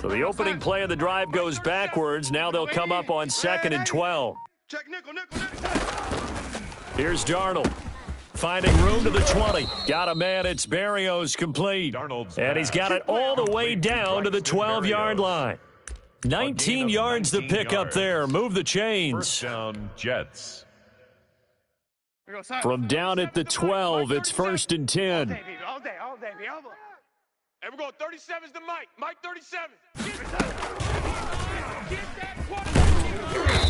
So the opening play of the drive goes backwards. Now they'll come up on 2nd and 12. Here's Darnold. Finding room to the 20. Got a man. It's Berrios complete. And he's got it all the way down to the 12-yard line. 19 yards to pick up there. Move the chains. First down, Jets. From down at the 12, it's 1st and 10. All day. And we're going 37's to Mike. Mike 37.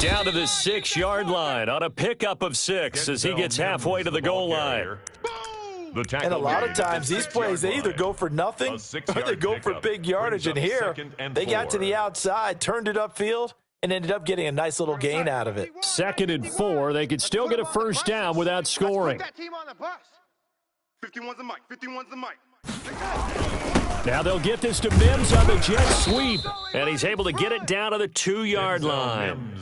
Down to the 6-yard line on a pickup of 6 as he gets halfway to the goal line. And a lot of times these plays, they either go for nothing or they go for big yardage. And here, they got to the outside, turned it upfield, and ended up getting a nice little gain out of it. 2nd and 4. They could still get a first down without scoring. 51's the Mike. 51's the Mike. Now they'll get this to Mims on the jet sweep, and he's able to get it down to the 2-yard line.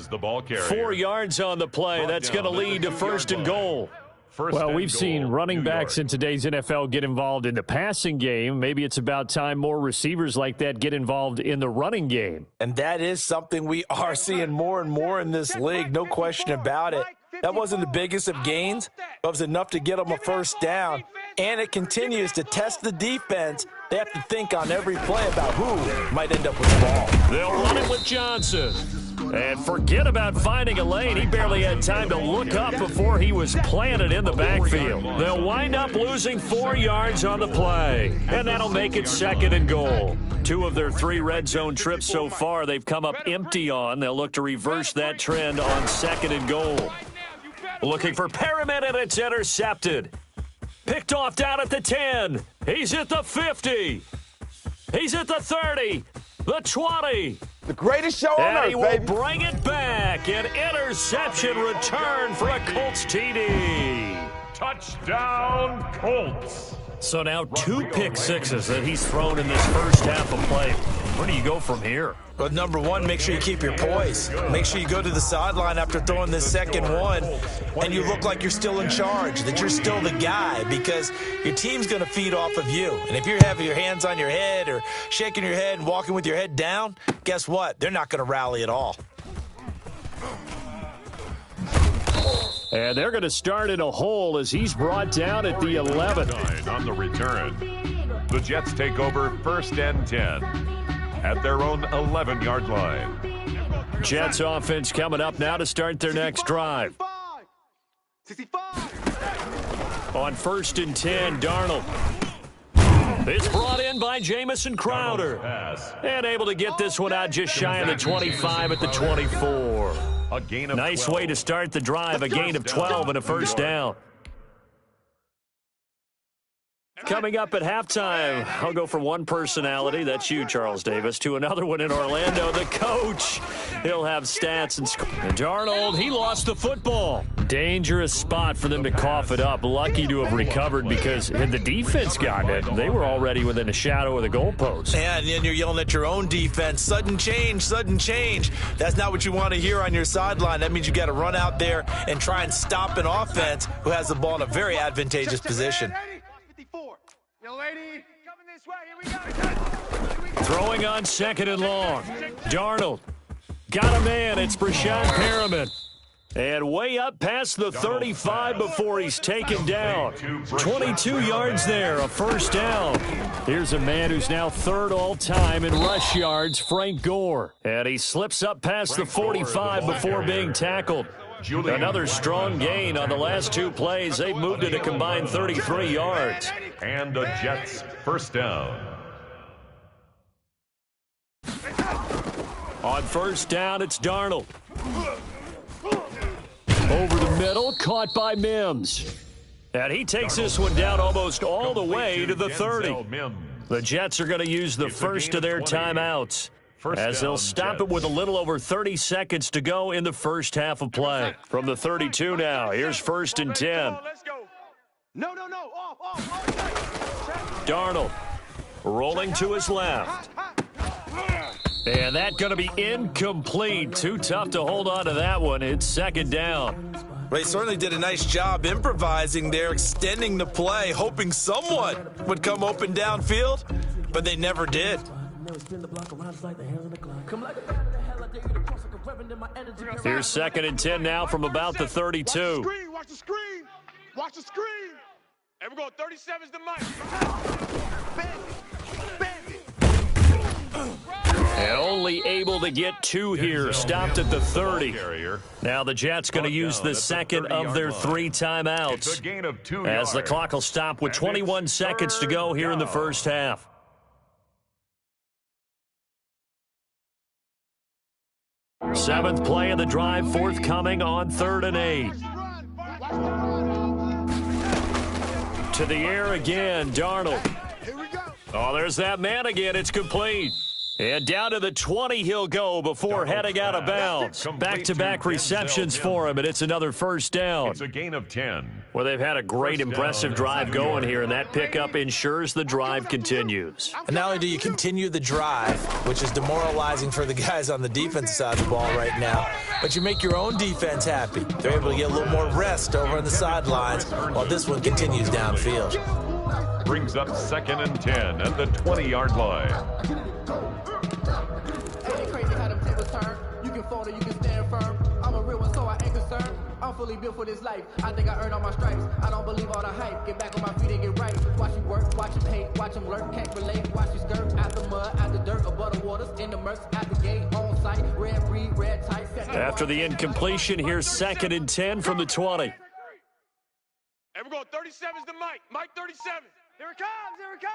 4 yards on the play. That's going to lead to 1st and goal. Well, we've seen running backs in today's NFL get involved in the passing game. Maybe it's about time more receivers like that get involved in the running game. And that is something we are seeing more and more in this league, no question about it. That wasn't the biggest of gains, but it was enough to get them a first down. And it continues to test the defense. They have to think on every play about who might end up with the ball. They'll run it with Johnson. And forget about finding a lane. He barely had time to look up before he was planted in the backfield. They'll wind up losing 4 yards on the play. And that'll make it 2nd and goal. 2 of their 3 red zone trips so far they've come up empty on. They'll look to reverse that trend on 2nd and goal. Looking for Perriman, and it's intercepted. Picked off down at the 10. He's at the 50. He's at the 30. The 20. The greatest show on earth, and he will bring it back. An interception return for a Colts TD. Touchdown, Colts. So now 2 pick sixes that he's thrown in this first half of play. Where do you go from here? Well, number one, make sure you keep your poise. Make sure you go to the sideline after throwing this second one, and you look like you're still in charge, that you're still the guy, because your team's going to feed off of you. And if you're having your hands on your head or shaking your head and walking with your head down, guess what? They're not going to rally at all. And they're going to start in a hole as he's brought down at the 11. On the return, the Jets take over 1st and 10 at their own 11-yard line. Jets offense coming up now to start their next drive. On 1st and 10, Darnold. It's brought in by Jamison Crowder. And able to get this one out just shy of the 25 at the 24. A gain of nice 12. way to start the drive, a gain of 12 and a first down. Coming up at halftime, I'll go from one personality, that's you, Charles Davis, to another one in Orlando, the coach. He'll have stats and score. Darnold, he lost the football. Dangerous spot for them to cough it up. Lucky to have recovered because had the defense gotten it, they were already within a shadow of the goalpost. And then you're yelling at your own defense, sudden change, sudden change. That's not what you want to hear on your sideline. That means you got to run out there and try and stop an offense who has the ball in a very advantageous position. Lady, coming this way. Here we go. Throwing on 2nd and long. Darnold got a man. It's Brashad Perriman. And way up past the 35 before he's taken down. 22 yards there, a first down. Here's a man who's now 3rd all-time in rush yards, Frank Gore. And he slips up past the 45 before being tackled. Another strong gain on the last 2 plays. They've moved it a combined 33 yards. And a Jets first down. On 1st down, it's Darnold. Over the middle, caught by Mims. And he takes this one down almost all the way to the 30. The Jets are going to use the first of their timeouts, as they'll stop it with a little over 30 seconds to go in the first half of play. From the 32 now, here's 1st and 10. No. Darnold rolling to his left. And that's going to be incomplete. Too tough to hold on to that one. It's 2nd down. Well, he certainly did a nice job improvising there, extending the play, hoping someone would come open downfield, but they never did. Here's 2nd and 10 now from about the 32. Watch the screen. Watch the screen. And we're going 37's the mic. And only able to get 2 here. Stopped at the 30. Now the Jets going to use the second of their 3 timeouts. As the clock will stop with 21 seconds to go here in the first half. Seventh play of the drive forthcoming on 3rd and 8. To the air again, Darnold. Oh, there's that man again. It's complete. And down to the 20 he'll go before heading out of bounds. Back-to-back receptions for him, and it's another first down. It's a gain of 10. Well, they've had a great, impressive drive going here, and that pickup ensures the drive continues. And not only do you continue the drive, which is demoralizing for the guys on the defensive side of the ball right now, but you make your own defense happy. They're able to get a little more rest over on the sidelines while this one continues downfield. Brings up 2nd and 10 at the 20-yard line. Ain't crazy how them tables turn. You can fold or you can stand firm. I'm a real one, so I ain't concerned. I'm fully built for this life. I think I earned all my stripes. I don't believe all the hype. Get back on my feet and get right. Watch you work, watch him hate, watch him lurk, can't relate. Watch you skirt out the mud, out the dirt, above the waters, in the murks, out the gate, on site, red breed, red tight. After the incompletion, here's 2nd and 10 from the 20. And we're going 37's the mic. Mike 37. Here it comes. Here it comes.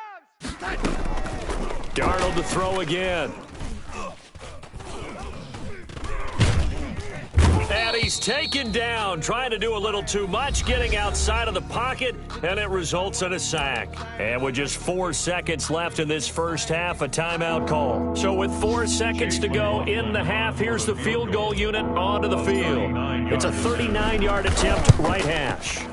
Darnold to throw again. And he's taken down, trying to do a little too much, getting outside of the pocket, and it results in a sack. And with just 4 seconds left in this first half, a timeout call. So with 4 seconds to go in the half, here's the field goal unit onto the field. It's a 39-yard attempt, right hash.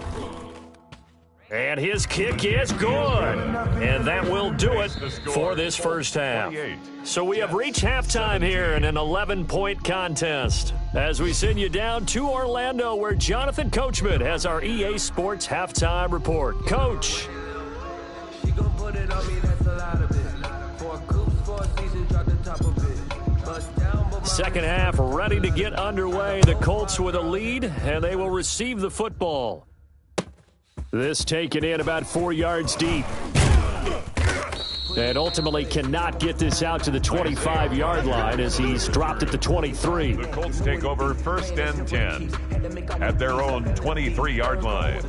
And his kick is good. And that will do it for this first half. So we have reached halftime here in an 11-point contest. As we send you down to Orlando, where Jonathan Coachman has our EA Sports halftime report. Coach. She gon' put it on me, that's a lot of it. For a coupe, for a season, drop the top of it. Bust down, but Second half ready to get underway. The Colts with a lead, and they will receive the football. This taken in about 4 yards deep. And ultimately cannot get this out to the 25-yard line as he's dropped at the 23. The Colts take over 1st and 10 at their own 23-yard line.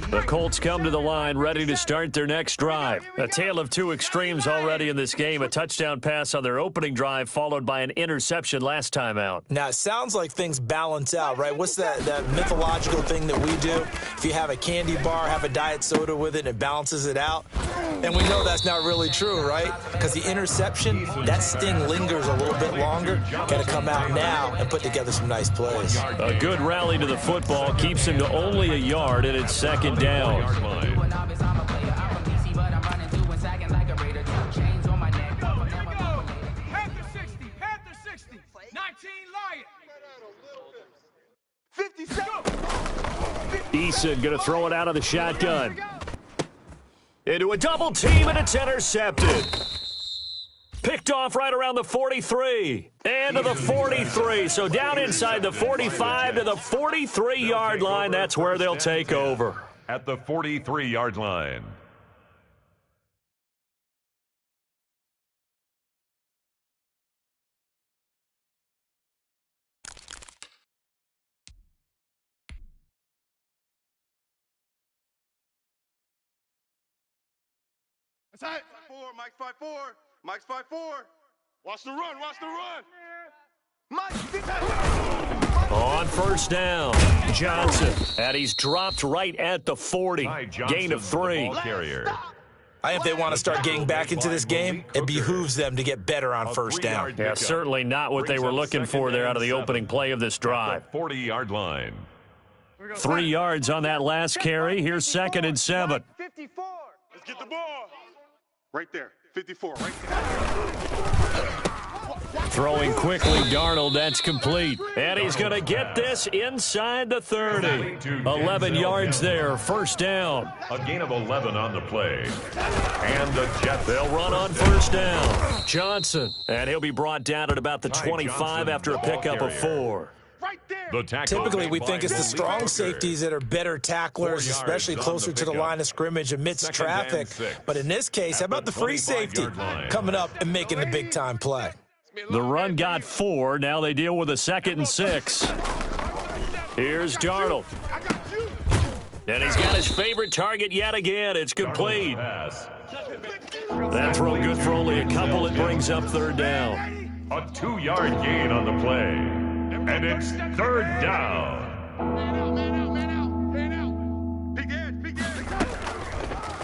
The Colts come to the line ready to start their next drive. A tale of 2 extremes already in this game. A touchdown pass on their opening drive followed by an interception last time out. Now, it sounds like things balance out, right? What's that mythological thing that we do? If you have a candy bar, have a diet soda with it, and it balances it out. And we know that's not really true, right? Because the interception, that sting lingers a little bit longer. Got to come out now and put together some nice plays. A good rally to the football keeps him to only a yard, and it's 2nd down. Panther 60. Panther 60. 19 Lion. 57. Eason going to throw it out of the shotgun. Into a double team, and it's intercepted. Picked off right around the 43. And to the 43. So down inside the 45 to the 43-yard line. That's where they'll take over. At the 43-yard line. That's it. 5-4. Mike's 5-4. Mike's 5-4. Watch the run. Watch the run. Mike. On first down, Johnson. And he's dropped right at the 40. Gain of 3. I think if they want to start getting back into this game, it behooves them to get better on first down. Yeah, certainly not what they were looking for there out of the opening play of this drive. 40-yard line. 3 yards on that last carry. Here's 2nd and 7. 54. Let's get the ball. Right there. 54. Right Throwing quickly, Darnold, that's complete. And he's going to get this inside the 30. 11 yards there, first down. A gain of 11 on the play. And the Jets. They'll run on first down. Johnson. And he'll be brought down at about the 25 after a pickup of 4. Typically, we think it's the strong safeties that are better tacklers, especially closer to the line of scrimmage amidst traffic. But in this case, how about the free safety coming up and making the big-time play? The run got 4. Now they deal with a 2nd and 6. Here's Darnold. And he's got his favorite target yet again. It's complete. That throw good for only a couple. It brings up third down. A 2-yard gain on the play. And it's third down.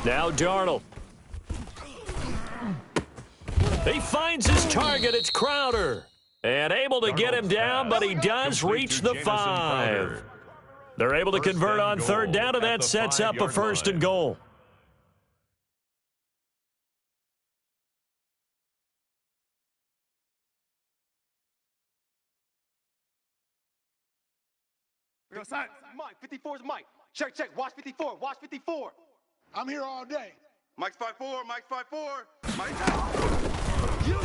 Now Darnold. He finds his target. It's Crowder. And able to get him down, but he does reach the 5. They're able to convert on third down, and that sets up a first and goal. Mike, 54 is Mike. Check, check. Watch 54. Watch 54. I'm here all day. Mike's 5'4". Mike's 5'4". Mike's you.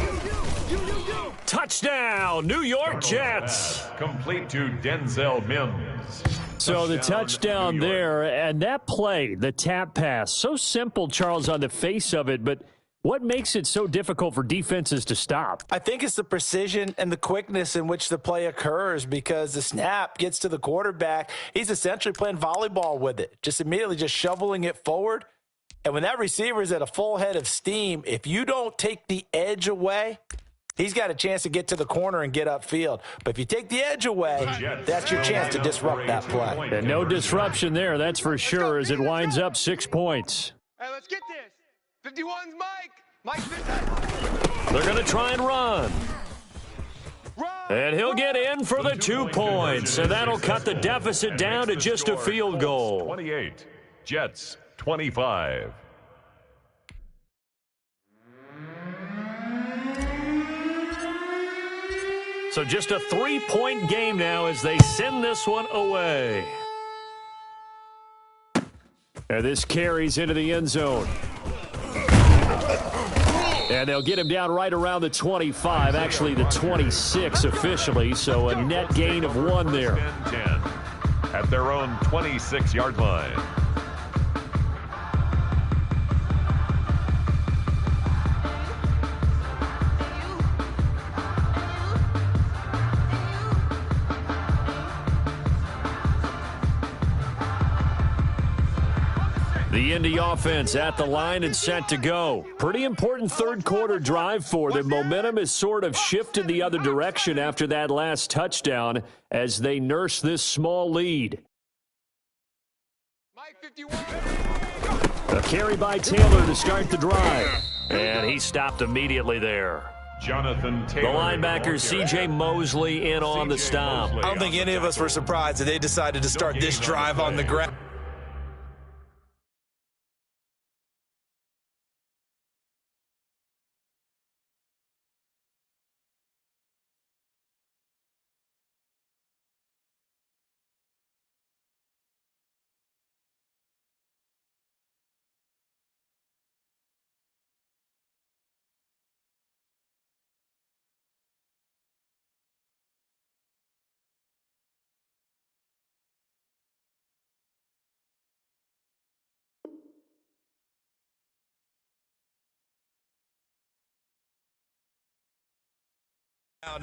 Touchdown, New York Jets. Complete to Denzel Mims. So the touchdown there, and that play, the tap pass, so simple, Charles, on the face of it, but what makes it so difficult for defenses to stop? I think it's the precision and the quickness in which the play occurs, because the snap gets to the quarterback. He's essentially playing volleyball with it, just immediately just shoveling it forward. And when that receiver is at a full head of steam, if you don't take the edge away, he's got a chance to get to the corner and get upfield. But if you take the edge away, that's your chance to disrupt that play. And no disruption there, that's for sure, as it winds up 6 points. Hey, let's get this. 51's Mike. Mike's 50. They're going to try and run. And he'll get in for the 2 points, and that'll cut the deficit down to just a field goal. 28. Jets 25. So just a 3-point game now as they send this one away. And this carries into the end zone. And they'll get him down right around the 25, actually the 26 officially, so a net gain of 1 there. 10-10 at their own 26-yard line. The Indy offense at the line and set to go. Pretty important third-quarter drive for them. Momentum has sort of shifted the other direction after that last touchdown as they nurse this small lead. Mike 51. A carry by Taylor to start the drive. And he stopped immediately there. Jonathan Taylor. The linebacker C.J. Mosley in on the stop. I don't think any of us were surprised that they decided to start this drive on the ground.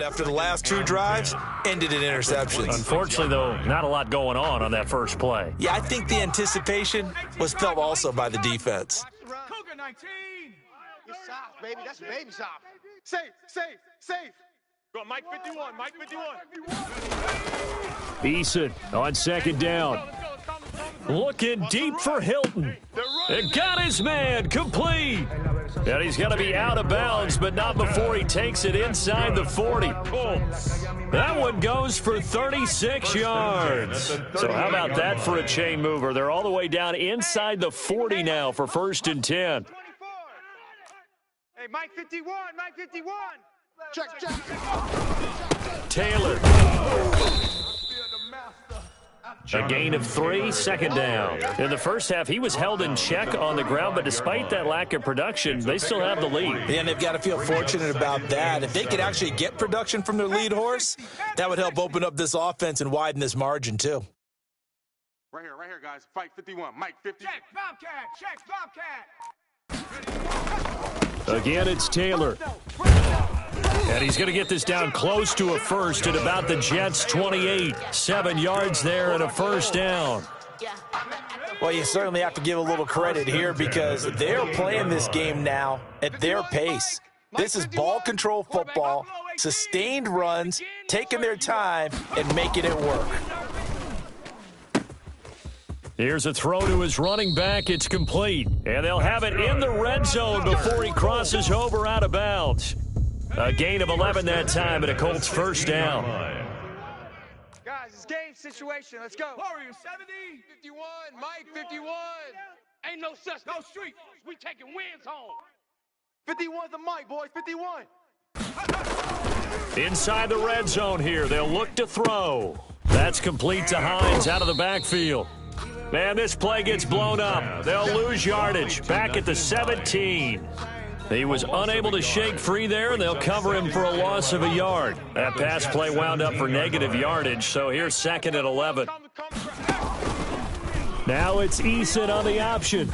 After the last 2 drives, ended in interceptions. Unfortunately, though, not a lot going on that first play. Yeah, I think the anticipation was felt also by the defense. Cougar 19. It's soft, baby. That's baby soft. Safe. Go, Mike 51. Mike 51. Eason on second down. Looking deep for Hilton. And got his man complete. And he's going to be out of bounds, but not before he takes it inside the 40. That one goes for 36 yards. So how about that for a chain mover? They're all the way down inside the 40 now for 1st and 10. Hey, Mike 51. Mike 51. Check, check. Taylor. A gain of 3, second down. In the first half, he was held in check on the ground, but despite that lack of production, they still have the lead. And they've got to feel fortunate about that. If they could actually get production from their lead horse, that would help open up this offense and widen this margin, too. Right here, guys. Fight 51. Mike 50. Check, Bobcat. Again, it's Taylor. And he's going to get this down close to a first at about the Jets' 28. 7 yards there and a first down. Well, you certainly have to give a little credit here because they're playing this game now at their pace. This is ball control football, sustained runs, taking their time, and making it work. Here's a throw to his running back. It's complete. And they'll have it in the red zone before he crosses over out of bounds. A gain of 11 that time and a Colts first down. Guys, it's game situation. Let's go. Warriors 70. 51. Mike 51. Ain't no such. No street. We taking wins home. 51's the Mike, boys. 51. Inside the red zone here. They'll look to throw. That's complete to Hines out of the backfield. Man, this play gets blown up. They'll lose yardage. Back at the 17. He was unable to shake free there, and they'll cover him for a loss of a yard. That pass play wound up for negative yardage, so here's second and 11. Now it's Eason on the option.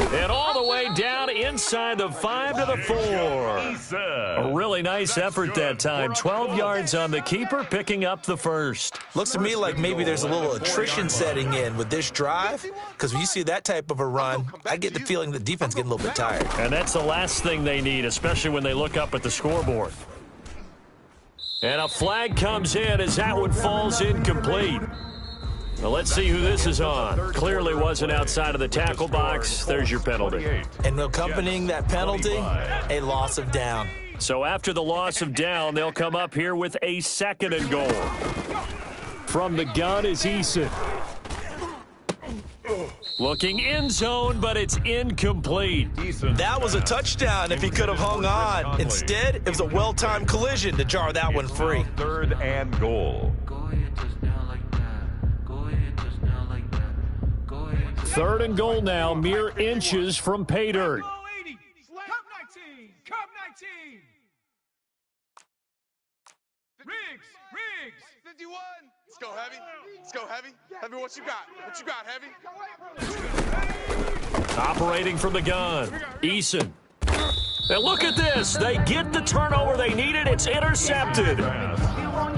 And all the way down inside the 5 to the 4. A really nice effort that time. 12 yards on the keeper, picking up the first. Looks to me like maybe there's a little attrition setting in with this drive, because when you see that type of a run, I get the feeling the defense getting a little bit tired. And that's the last thing they need, especially when they look up at the scoreboard. And a flag comes in as that one falls incomplete. Well, let's see who this is on. Clearly wasn't outside of the tackle box. There's your penalty. And accompanying that penalty, a loss of down. So after the loss of down, they'll come up here with a second and goal. From the gun is Eason. Looking in zone, but it's incomplete. That was a touchdown if he could have hung on. Instead, it was a well-timed collision to jar that one free. Third and goal. Third and goal now, mere inches from pay dirt. Cup 19. Cup 19. Riggs. 51. Let's go, Heavy. Let's go, Heavy. Heavy, what you got? What you got, Heavy? Operating from the gun, Eason. And look at this. They get the turnover they needed. It's intercepted.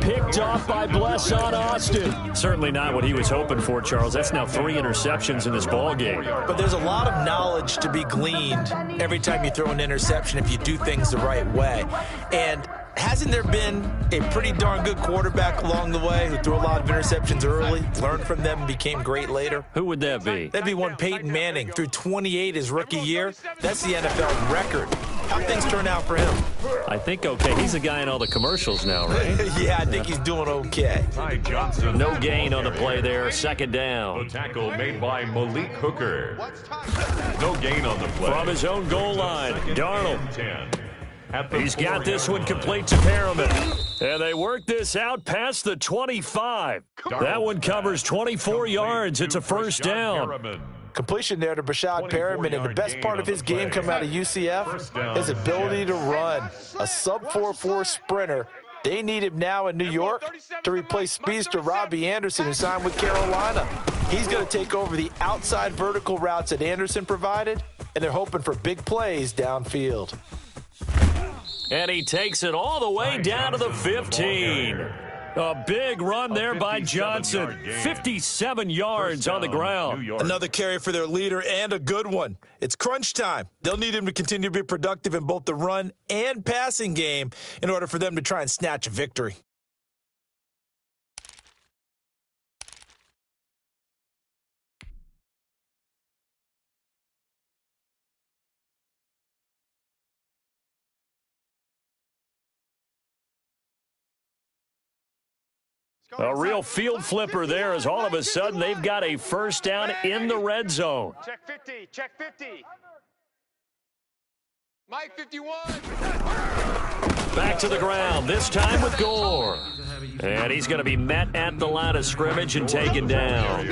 Picked off by Blesson Austin. Certainly not what he was hoping for, Charles. That's now 3 interceptions in this ball game. But there's a lot of knowledge to be gleaned every time you throw an interception if you do things the right way. And hasn't there been a pretty darn good quarterback along the way who threw a lot of interceptions early, learned from them, and became great later? Who would that be? That'd be one Peyton Manning. Threw 28 his rookie year. That's the NFL record. How things turn out for him? I think okay. He's a guy in all the commercials now, right? Yeah, I think he's doing okay. Ty Johnson. No gain on the play there. Second down. The tackle made by Malik Hooker. No gain on the play. From his own goal line, Darnold. 10. He's got this one complete to Perriman. And they work this out past the 25. That one covers 24 yards. It's a first down. Completion there to Brashad Perriman, and the best part of his game coming out of UCF, his ability to run. A sub-4.4 sprinter. They need him now in New York to replace speedster Robbie Anderson, who signed with Carolina. He's going to take over the outside vertical routes that Anderson provided, and they're hoping for big plays downfield. And he takes it all the way down to the 15. A big run there by Johnson. 57 yards on the ground. Another carry for their leader and a good one. It's crunch time. They'll need him to continue to be productive in both the run and passing game in order for them to try and snatch a victory. A real field flipper there as all of a sudden they've got a first down in the red zone. Check 50. Check 50. Mike 51. Back to the ground, this time with Gore. And he's going to be met at the line of scrimmage and taken down.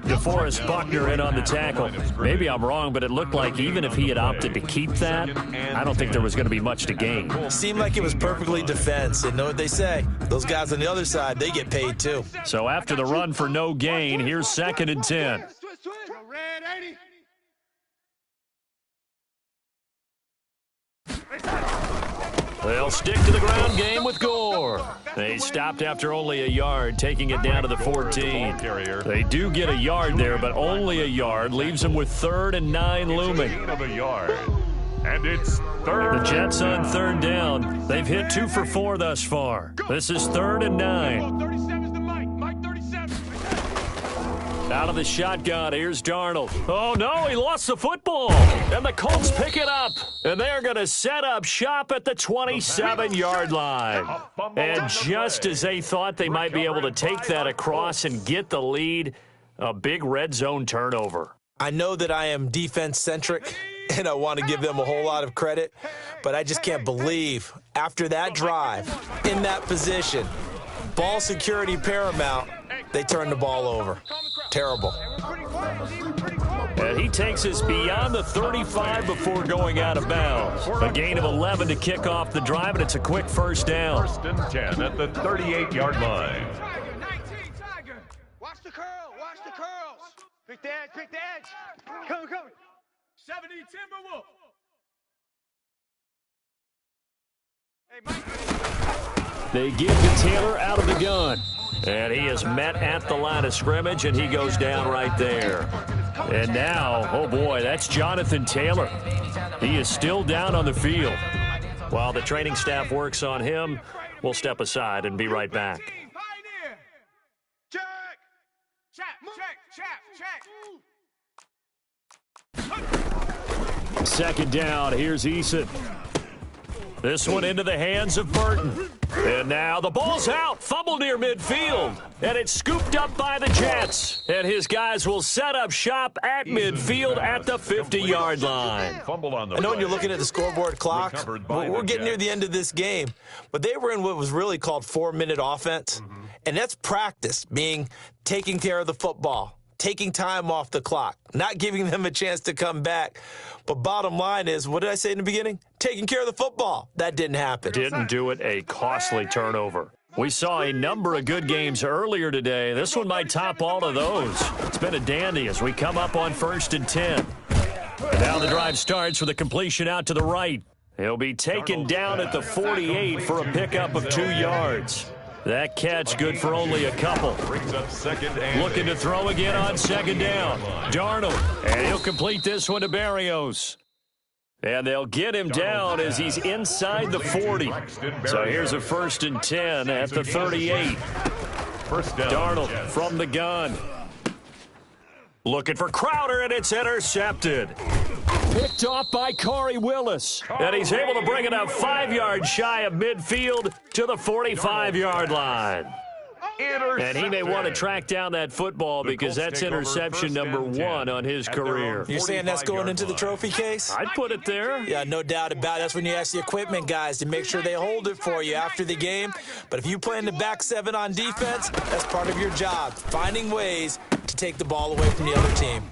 DeForest Buckner in on the tackle. Maybe I'm wrong, but it looked like even if he had opted to keep that, I don't think there was going to be much to gain. Seemed like it was perfectly defense. And know what they say? Those guys on the other side, they get paid too. So after the run for no gain, here's 2nd and 10. They'll stick to the ground game with Gore. They stopped after only a yard, taking it down to the 14. They do get a yard there, but only a yard. Leaves them with 3rd and 9 looming. And it's 3rd. The Jets on 3rd down. They've hit 2 for 4 thus far. This is 3rd and 9. Out of the shotgun, here's Darnold. Oh, no, he lost the football. And the Colts pick it up. And they're going to set up shop at the 27-yard line. And just as they thought they might be able to take that across and get the lead, a big red zone turnover. I know that I am defense-centric, and I want to give them a whole lot of credit, but I just can't believe after that drive, in that position, ball security paramount, they turned the ball over. Terrible. And he takes us beyond the 35 before going out of bounds. A gain of 11 to kick off the drive, and it's a quick 1st down. 1st and 10 at the 38-yard line. Watch the curl, watch the curls. Pick the edge, pick the edge. Come. 70 Timberwolf. Hey, Mike. They give to Taylor out of the gun. And he is met at the line of scrimmage, and he goes down right there. And now, oh boy, that's Jonathan Taylor. He is still down on the field. While the training staff works on him, we'll step aside and be right back. Second down, here's Eason. This one into the hands of Burton. And now the ball's out. Fumble near midfield. And it's scooped up by the Jets. And his guys will set up shop at midfield at the 50-yard line. I know when you're looking at the scoreboard clock, we're getting near the end of this game. But they were in what was really called 4-minute offense. And that's practice, meaning taking care of the football, taking time off the clock, not giving them a chance to come back. But bottom line is, what did I say in the beginning? Taking care of the football. That didn't happen. Didn't do it. A costly turnover. We saw a number of good games earlier today. This one might top all of those. It's been a dandy as we come up on 1st and 10. And now the drive starts with a completion out to the right. He'll be taken down at the 48 for a pickup of 2 yards. That catch good for only a couple. Looking to throw again on 2nd down. Darnold, and he'll complete this one to Berrios. And they'll get him down as he's inside the 40. So here's a 1st and 10 at the 38. Darnold from the gun. Looking for Crowder, and it's intercepted. Picked off by Corey Willis. And he's able to bring it up 5 yards shy of midfield to the 45-yard line. And he may want to track down that football because that's interception number 1 on his career. You're saying that's going into the trophy case? I'd put it there. Yeah, no doubt about it. That's when you ask the equipment guys to make sure they hold it for you after the game. But if you play in the back 7 on defense, that's part of your job, finding ways to take the ball away from the other team.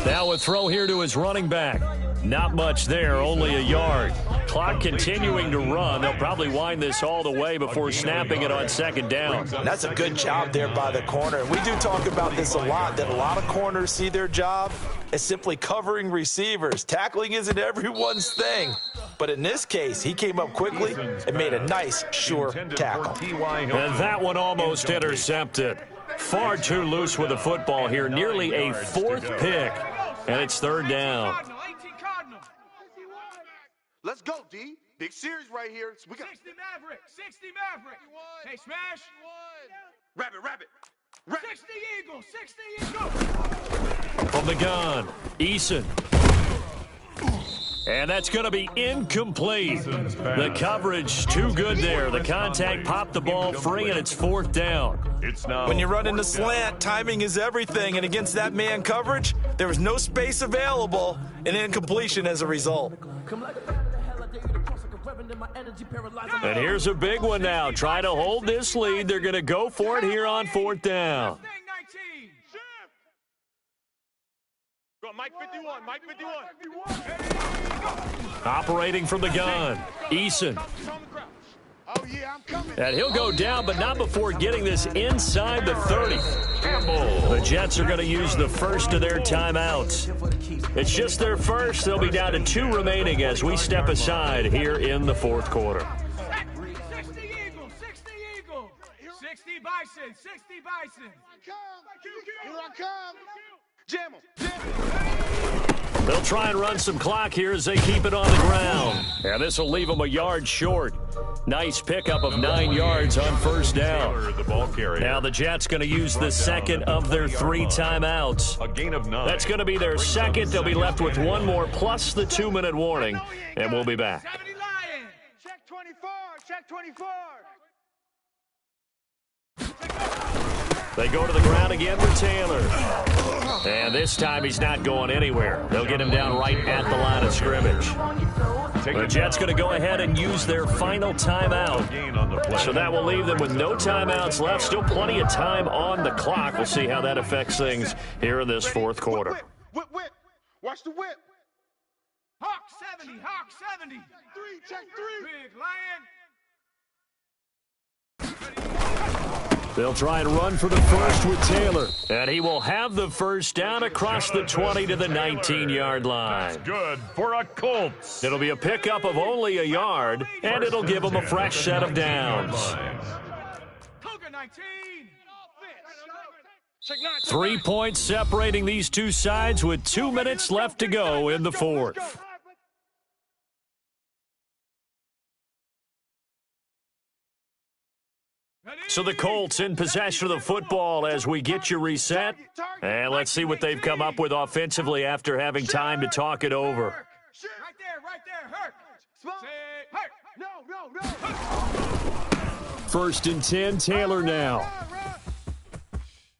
Now a throw here to his running back. Not much there, only a yard. Clock continuing to run. They'll probably wind this all the way before snapping it on 2nd down. That's a good job there by the corner. We do talk about this a lot, that a lot of corners see their job as simply covering receivers. Tackling isn't everyone's thing. But in this case, he came up quickly and made a nice, sure tackle. And that one almost intercepted. Far too loose with the football here. Nearly a 4th pick. And it's 3rd down. Let's go, D. Big series right here. We got 60 Maverick. 60 Maverick. Hey, Smash. Rabbit. 60 Eagle. 60 Eagle. From the gun, Eason. And that's going to be incomplete. The coverage too good there. The contact popped the ball free, and it's 4th down. When you run in the slant, timing is everything. And against that man coverage, there was no space available, and incompletion as a result. And here's a big one now. Try to hold this lead. They're going to go for it here on 4th down. Go, Mike 51, Mike 51. Operating from the gun, Eason. Oh, yeah, I'm coming. And he'll go down, but not before getting this inside the 30. The Jets are going to use the first of their timeouts. It's just their first. They'll be down to 2 remaining as we step aside here in the 4th quarter. 60 Eagles, 60 Eagles. 60 Bison, 60 Bison. Here I come. Jam him. They'll try and run some clock here as they keep it on the ground. And this will leave them a yard short. Nice pickup of 9 yards on 1st down. Now the Jets going to use the second of their 3 timeouts. A gain of 9. That's going to be their second. They'll be left with 1 more plus the 2-minute warning. And we'll be back. 70 Lions. Check 24. Check 24. They go to the ground again with Taylor. And this time he's not going anywhere. They'll get him down right at the line of scrimmage. The Jets going to go ahead and use their final timeout. So that will leave them with no timeouts left. Still plenty of time on the clock. We'll see how that affects things here in this 4th quarter. Whip. Watch the whip. Hawk 70, Hawk 70. 3, check 3. Big Lion. They'll try and run for the first with Taylor. And he will have the first down across the 20 to the 19-yard line. Good for a Colts. It'll be a pickup of only a yard, and it'll give them a fresh set of downs. Cougar 19. 3 points separating these two sides with 2 minutes left to go in the 4th. So the Colts in possession of the football as we get you reset. And let's see what they've come up with offensively after having time to talk it over. Right there, Hurt. Say, Hurt. No. 1st and 10, Taylor now.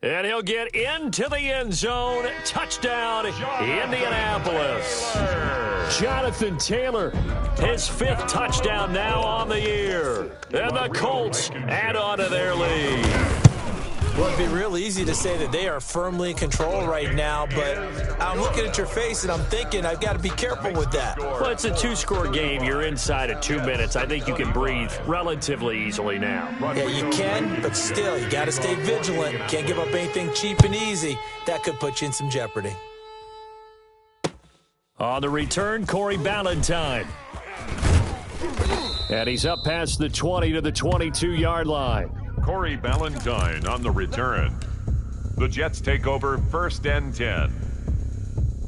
And he'll get into the end zone. Touchdown, Indianapolis. Jonathan Taylor, his 5th touchdown now on the year. And the Colts add on to their lead. Well, it'd be real easy to say that they are firmly in control right now, but I'm looking at your face and I'm thinking I've got to be careful with that. Well, it's a 2-score game. You're inside of 2 minutes. I think you can breathe relatively easily now. Yeah, you can, but still, you got to stay vigilant. Can't give up anything cheap and easy. That could put you in some jeopardy. On the return, Corey Ballantyne. And he's up past the 20 to the 22-yard line. Corey Ballantyne on the return. The Jets take over 1st and 10.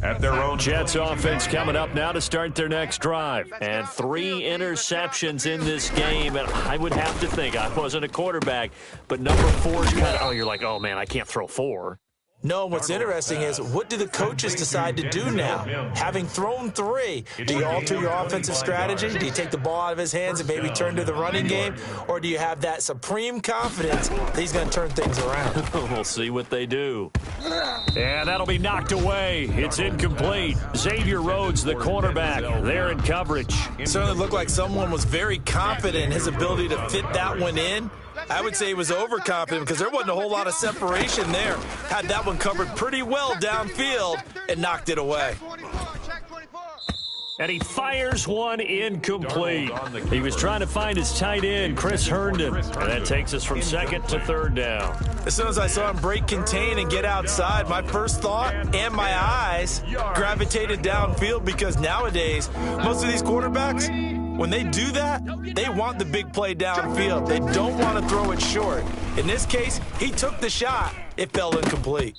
At their own Jets offense coming up now to start their next drive. And 3 interceptions in this game. And I would have to think, I wasn't a quarterback, but number 4 is kind of, you're like, oh, man, I can't throw 4. No, what's interesting is what do the coaches decide to do now? Having thrown 3, do you alter your offensive strategy? Do you take the ball out of his hands and maybe turn to the running game? Or do you have that supreme confidence that he's going to turn things around? We'll see what they do. And that'll be knocked away. It's incomplete. Xavier Rhodes, the cornerback, there in coverage. It certainly looked like someone was very confident in his ability to fit that one in. I would say he was overconfident because there wasn't a whole lot of separation there. Had that one covered pretty well downfield and knocked it away. And he fires one incomplete. He was trying to find his tight end, Chris Herndon. And that takes us from 2nd to 3rd down. As soon as I saw him break contain and get outside, my first thought and my eyes gravitated downfield because nowadays, most of these quarterbacks, when they do that, they want the big play downfield. They don't want to throw it short. In this case, he took the shot. It fell incomplete.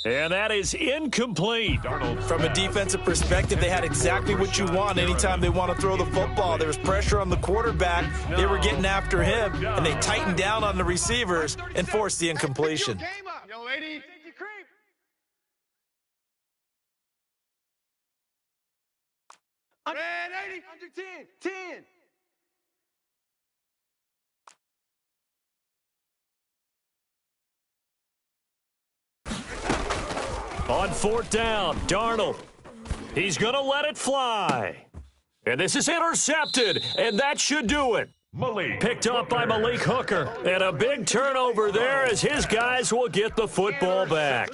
And that is incomplete. From a defensive perspective, they had exactly what you want anytime they want to throw the football. There was pressure on the quarterback. They were getting after him, and they tightened down on the receivers and forced the incompletion. Yo, lady. Under 80, under 10. On 4th down, Darnold. He's going to let it fly. And this is intercepted, and that should do it. Malik. Picked up by Malik Hooker. And a big turnover there as his guys will get the football back.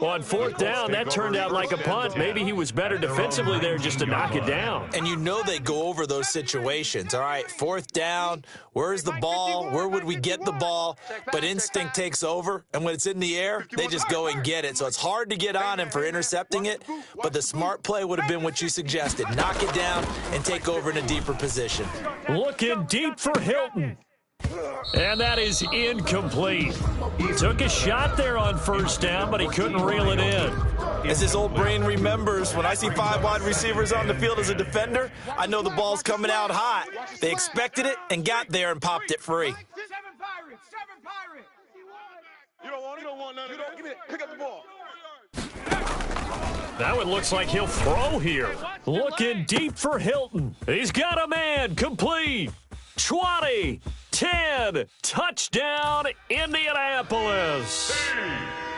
On fourth down, that turned out like a punt. Maybe he was better defensively there just to knock it down. And you know they go over those situations. All right, fourth down, where's the ball? Where would we get the ball? But instinct takes over, and when it's in the air, they just go and get it. So it's hard to get on him for intercepting it, but the smart play would have been what you suggested. Knock it down and take over in a deeper position. Looking deep for Hilton. And that is incomplete. He took a shot there on first down, but he couldn't reel it in. As his old brain remembers, when I see 5 wide receivers on the field as a defender, I know the ball's coming out hot. They expected it and got there and popped it free. You don't want none of that. Give me that. Pick up the ball. Now it looks like he'll throw here. Looking deep for Hilton. He's got a man. Complete. 20, 10, touchdown, Indianapolis.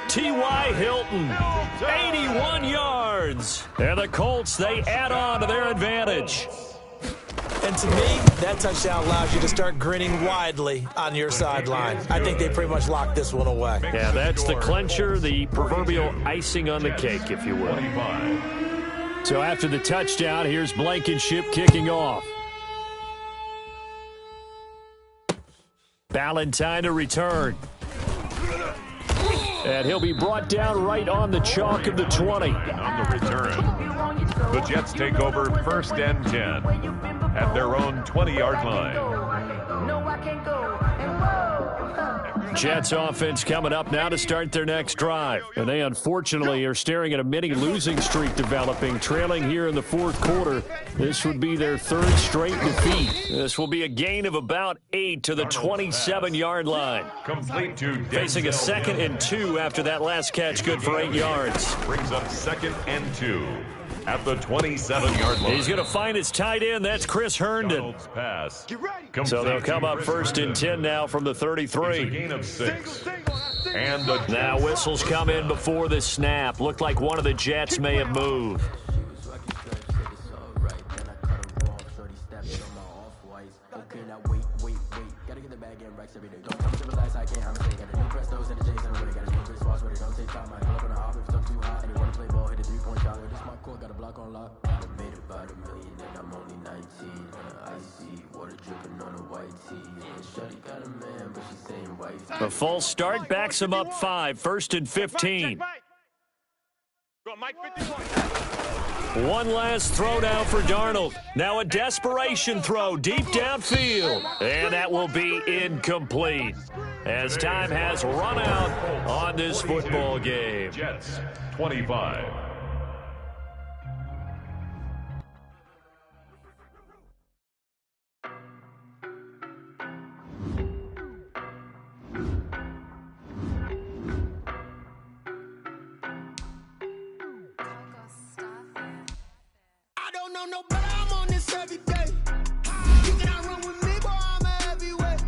T.Y. Hilton, 81 yards. And the Colts, they add on to their advantage. And to me, that touchdown allows you to start grinning widely on your sideline. I think they pretty much locked this one away. Yeah, that's the clincher, the proverbial icing on the cake, if you will. So after the touchdown, here's Blankenship kicking off. Ballantyne to return. And he'll be brought down right on the chalk of the 20. On the return, the Jets take over first and 10 at their own 20-yard line. Jets offense coming up now to start their next drive. And they unfortunately are staring at a mini losing streak developing, trailing here in the fourth quarter. This would be their third straight defeat. This will be a gain of about 8 to the 27-yard line. Complete to Facing a 2nd and 2 after that last catch, good for 8 yards. Brings up 2nd and 2 at the 27-yard line. He's going to find his tight end. That's Chris Herndon. Pass. So they'll come up first and 10 now from the 33. It's a gain of 6. And now whistles come in before the snap. Looked like one of the Jets may have moved. A false start backs him up 5, 1st and 15. One last throw now for Darnold. Now a desperation throw deep downfield. And that will be incomplete as time has run out on this football game. Jets 25. No, but I'm on this every day. You cannot run with me, boy, I'm a heavyweight.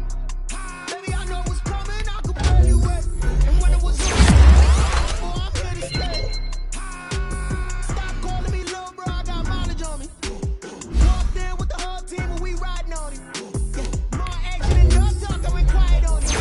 Baby, I know what's coming, I could barely wait. And when it was on, boy, I'm here to stay. Stop calling me little bro, I got mileage on me. Walked in with the whole team and we riding on it. Yeah, more action and no talk, I went quiet on it.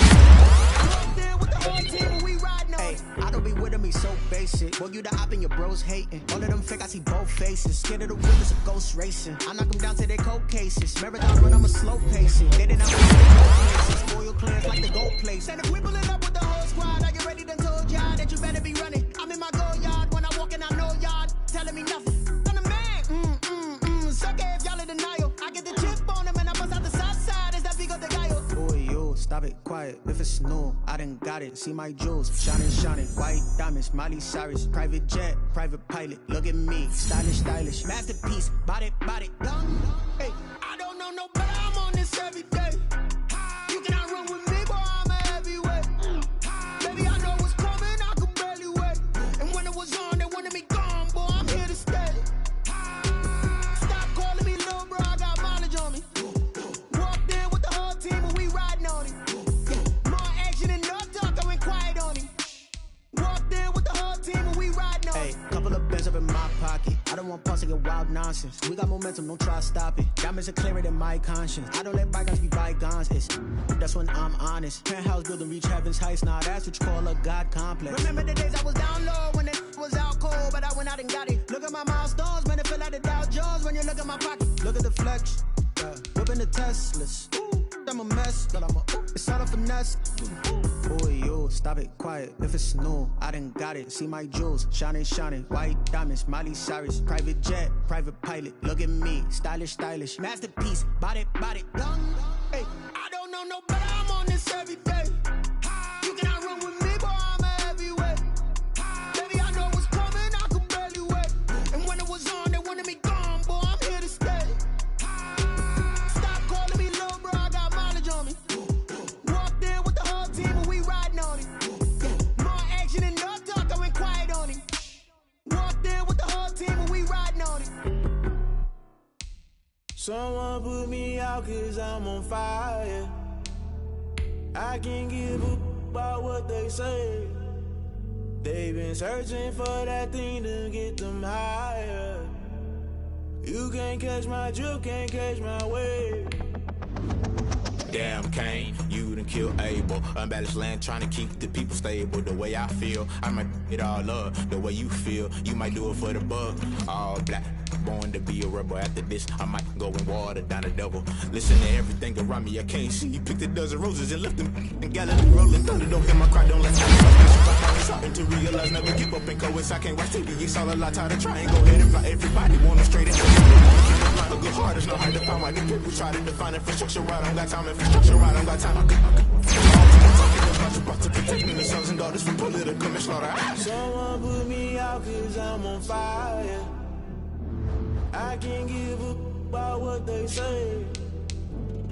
Walked in with the whole team and we riding on it. I don't be with me so basic. Boy, you the op and your bros hating. All of them fake, I see both faces. Scared of the wheels of ghost racing. I knock them down to their cold cases. Marathon run, I'm a slow pacing. They didn't have spoil plans like the gold place. And if we pulling up with the whole squad, I get ready to told y'all that you better be running. I'm in my go yard when I walk in, I know y'all telling me nothing. I'm the man. Suck it if y'all in denial. I get the chip on them and I bust out the south side. Is that big of the guy? Boy, yo, stop it, quiet. If it's new, I done got it. See my jewels, shining. White diamonds, Miley Cyrus. Private jet, private pilot. Look at me, stylish. Masterpiece, body, young. Hey, I don't know no better. I'm on this every day. You cannot run with me, boy, I'm a heavyweight. Baby, I know what's coming, I could barely wait. And when it was on, they wanted me gone, boy, I'm here to stay. Stop calling me little bro, I got mileage on me. Walked in with the whole team and we riding on it. Yeah, more action and no talk, I went quiet on it. Walked in with the whole team and we riding on it. Hey, couple of bands up in my pocket. pocket. I don't want pause to get wild nonsense. We got momentum, don't try to stop it. Diamonds are clearer than my conscience. I don't let bygones be bygones. That's when I'm honest. Penthouse building, reach heaven's heights. Now that's what you call a God complex. Remember the days I was down low when it was out cold, but I went out and got it. Look at my milestones, man, it feel like the Dow Jones when you look at my pocket. Look at the flex, whipping the Teslas. I'm a mess, but it's all a finesse. Boy, yo, stop it, quiet. If it's new, I done got it. See my jewels, shining, shining. White diamonds, Miley Cyrus. Private jet, private pilot. Look at me, stylish, stylish. Masterpiece, body, young. Hey, I don't know no better. I'm on this every day. You cannot run with me, boy. I'm a heavyweight. Baby, I know what's coming. I could barely wait. And when it was on, they wanted me gone, boy. I'm here to stay. Stop calling me little bro. I got mileage on me. Walked in with the whole team and we riding on it. More action and no talk. I went quiet on it. Walked in with the whole team and we riding on it. Someone put me out 'cause I'm on fire. I can't give a about what they say. They've been searching for that thing to get them higher. You can't catch my drift, can't catch my wave. Damn Kane, you done killed Abel. Unbalanced land trying to keep the people stable. The way I feel, I might it all up. The way you feel, you might do it for the bug. All black, born to be a rebel. After this, I might go and water down the devil. Listen to everything around me, I can't see. You picked a dozen roses and left them and Galilee rolling thunder. Don't hear my cry, don't let me starting to realize, never give up and coexist. I can't watch TV, it's all a lot. Tired of trying, go ahead and fly. Everybody want straight in. A good heart is not hard to find. Why the people try to define infrastructure right? I don't got time. Infrastructure right, I don't got time. About to protect me, the sons and daughters from political manslaughter. Someone put me out 'cause I'm on fire. I can't give a about what they say.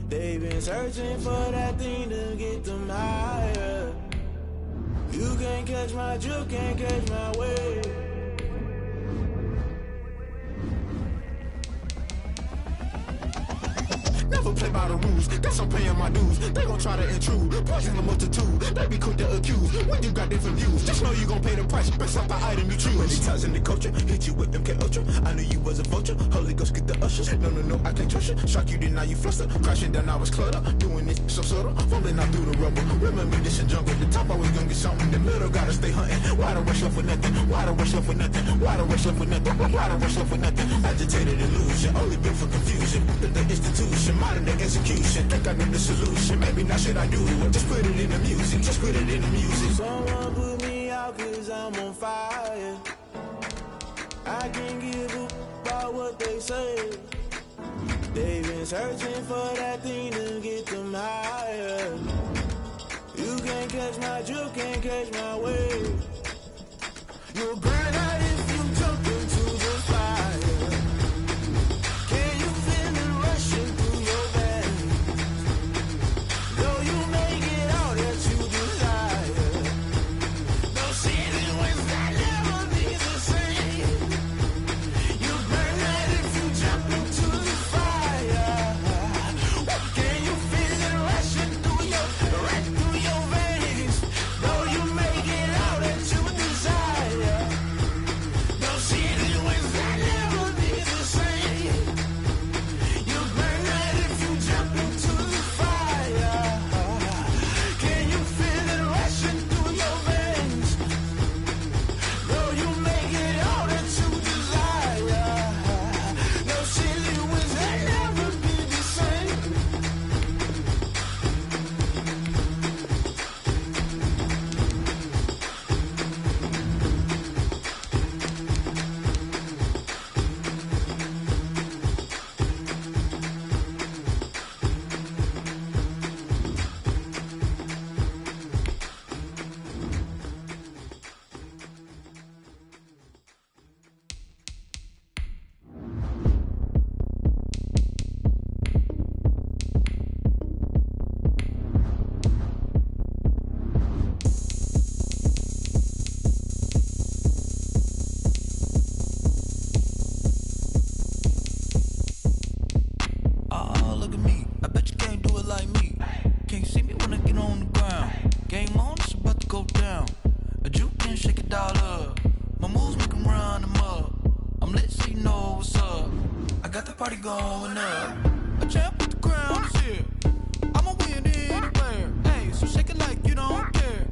They've been searching for that thing to get them higher. You can't catch my drift, can't catch my wave. Never play by the rules, guess I'm paying my dues. They gon' try to intrude, poison the multitude. They be quick to accuse when you got different views. Just know you gon' pay the price, based off the item you choose. Many times in the culture, hit you with them K-Ultra. I knew you was a vulture, Holy Ghost get the ushers. No, I can't trust you. Shock you, then now you fluster. Crashing down, I was cluttered. Doing this so subtle, fumbling out through the rubble. Remember this and jungle, the top always gonna get something. The middle gotta stay hunting. Why the rush left with nothing? Why the rush left with nothing? Why the rush left with nothing? Why the rush left with nothing? Agitated illusion, only built for confusion. The institution, modern day execution. Think I know the solution, maybe not should I do it. Just put it in the music, just put it in the music. Someone put me out 'cause I'm on fire. I can't give a about what they say. They've been searching for that thing to get them higher. You can't catch my drift, can't catch my wave. You'll burn out if you jump into the fire. Can you feel it rushing through your veins? Though you may get all that you desire, no city was that never be the same. You burn out if you jump into the fire. Can you feel it rushing through your veins? Though you may get all that you desire, got the party going up. A champ with the crown is here. I'ma win anywhere. Hey, so shake it like you don't care.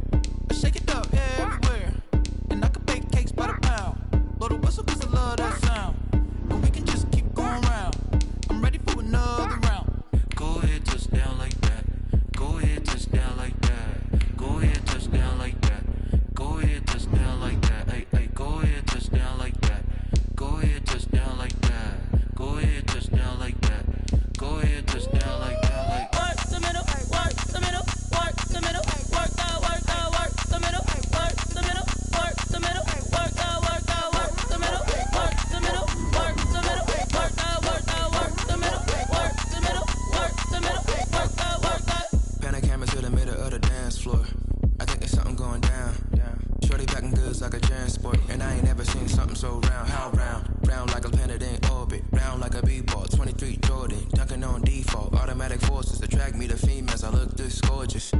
Shake it up everywhere. And I can bake cakes by the pound. Blow the whistle cause I love that sound. And we can just keep going round. I'm ready for another round. Go ahead, touch down like that. Go ahead, touch down like that. Go ahead, touch down like that. Go ahead, touch down like that. Hey, hey, go ahead, touch down like that. Go ahead, touch down like that. Go ahead, touch down like that. Go ahead, touch down like that. Like work the middle, work the middle, work the middle, work the middle, work the middle, work the middle, work the middle, work the middle, work the middle, work the middle, work the middle, work the middle, work the pan the camera to the middle of the dance floor. I think there's something going down. Shorty packing goods like a transport, and I ain't never seen something so round. How round? Round like a planet in orbit, round like a b-ball. 23 Jordan, dunking on default. Automatic forces attract me to females. I look this gorgeous.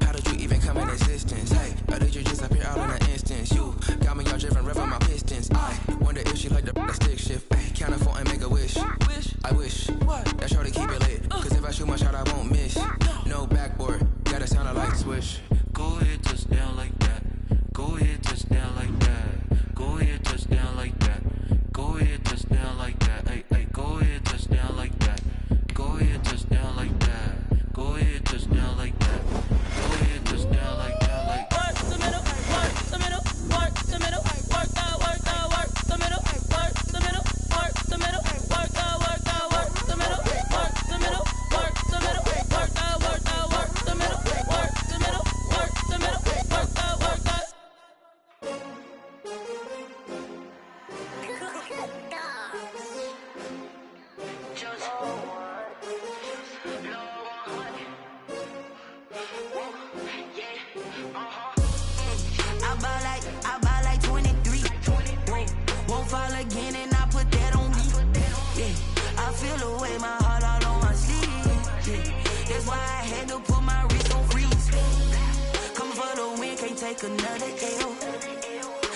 How did you even come in existence? Hey, or did you just appear out in an instance? You got me all driven, revving my pistons. I wonder if she like the stick shift. Hey, count four and make a wish. I wish that shorty keep it lit. Cause if I shoot my shot, I won't miss. No backboard, gotta sound a light switch. Go ahead, touch down like that. Go ahead, touch down like that. Go ahead, touch down like that. Go ahead, touch down like that. Hey, hey, go ahead, touch down like that. Go ahead, touch down like that. Go ahead, touch down like that. Go ahead, touch down like that. Like work the middle, work the middle, work the middle, work the middle, work the middle, work the middle, work the middle, work the middle, work the middle, work the middle, work the middle, work the middle, work the middle, work the I buy like 23. Won't fall again and I put that on me. Yeah, I feel the way my heart all on my sleeve. Yeah, that's why I had to put my wrist on freeze. Coming for the win, can't take another L.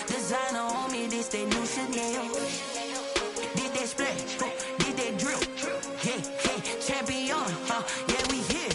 Designer on me, this that new Chanel. Did that splash, did that drill. Yeah, yeah, champion, yeah, we here.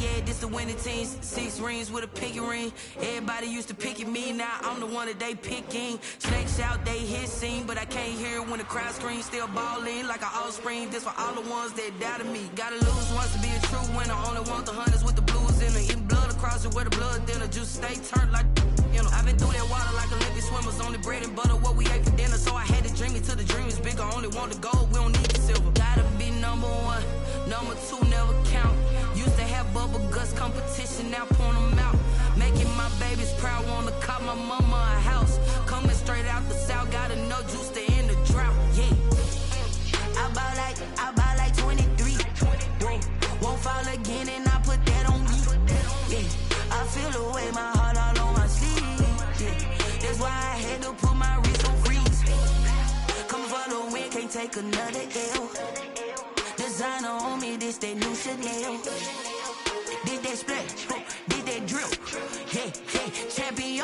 Yeah, this the winning team. 6 rings with a pinky ring. Everybody used to pick at me, now I'm the one that they picking. Snakes out, they hit scene, but I can't hear it when the crowd screams. Still ballin' like an offspring. This for all the ones that doubted me. Gotta lose once to be a true winner. Only want the hunters with the blues in it. Eating blood across it where the blood dinner. Juice stay turned like, you know. I've been through that water like Olympic swimmers. Only bread and butter, what we ate for dinner. So I had to dream it till the dream is bigger. Only want the gold, we don't need the silver. Gotta be number one, number two never count. Used to have bubble guts competition, now point them out. Making my babies proud, wanna cop my mama a house. Coming straight out the south, gotta know juice to end the drought. Yeah, I buy like 23. Won't fall again and I put that on me. Yeah, I feel the way my heart all on my sleeve. Yeah, that's why I had to put my wrist on freeze. Coming for the win, can't take another L. Designer on me, this that new Chanel. Did that splash, did that drill. Yeah, yeah, champion,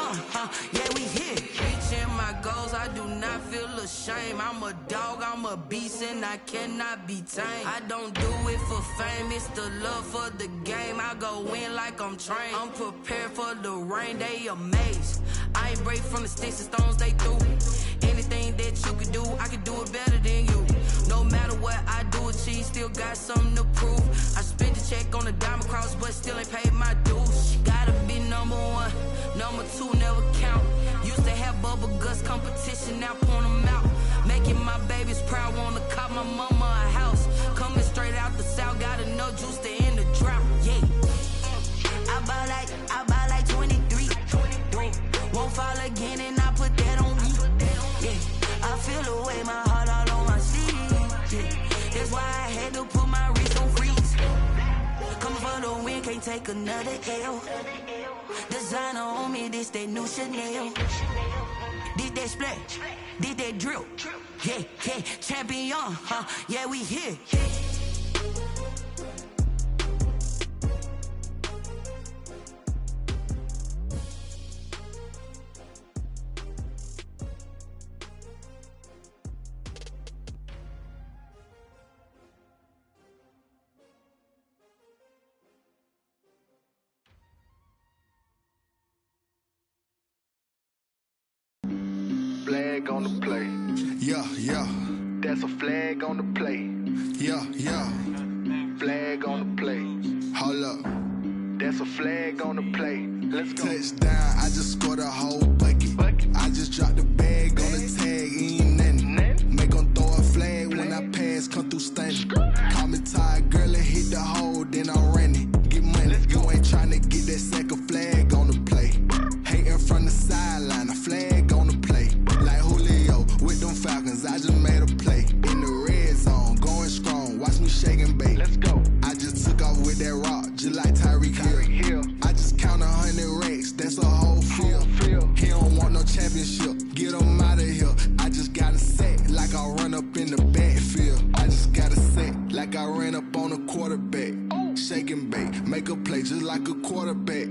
yeah, we here. Reaching my goals, I do not feel ashamed. I'm a dog, I'm a beast, and I cannot be tamed. I don't do it for fame, it's the love for the game. I go in like I'm trained. I'm prepared for the rain, they amazed. I ain't break from the sticks and stones they threw. Anything that you could do, I could do it better than you. No matter what I do, achieve, still got something to prove. I spent the check on the diamond cross, but still ain't paid my dues. Gotta be number one, number two never count. Used to have bubble guts competition, now point them out. Making my babies proud, wanna cop my mama a house. Coming straight out the south, gotta know juice to end the drought. Yeah, I buy like 23. Won't fall again and I put that on me. Yeah, I feel the way my heart all on my sleeve. Yeah, that's why I had to put my wrist on freeze. Coming for the win, can't take another L. Designer on me, this that new Chanel. Did that splash, did that drill. Yeah, yeah, champion, yeah, we here. flag on the play. Yeah, yeah. That's a flag on the play. Yeah, yeah. Flag on the play. Hold up. That's a flag on the play. Let's go. Touchdown, I just scored a whole bucket. I just dropped the bag on the tag, ain't nothing. Make 'em throw a flag when I pass, come through stunning. Call me tired, girl, and hit the hole, then I'm running. Get money, you ain't tryna get that second flag on the play. Hating from the sideline, a flag on the play. Like Julio with them Falcons, I just made a play. In the red zone, going strong, watch me shake and bake. Let's go. I just took off with that rock, just like Tyreek Hill. I just count 100 racks, that's a whole field. He don't want no championship, get him out of here. I just got a set, like I run up in the backfield. I just got a set, like I ran up on a quarterback. Shake and bake, make a play just like a quarterback.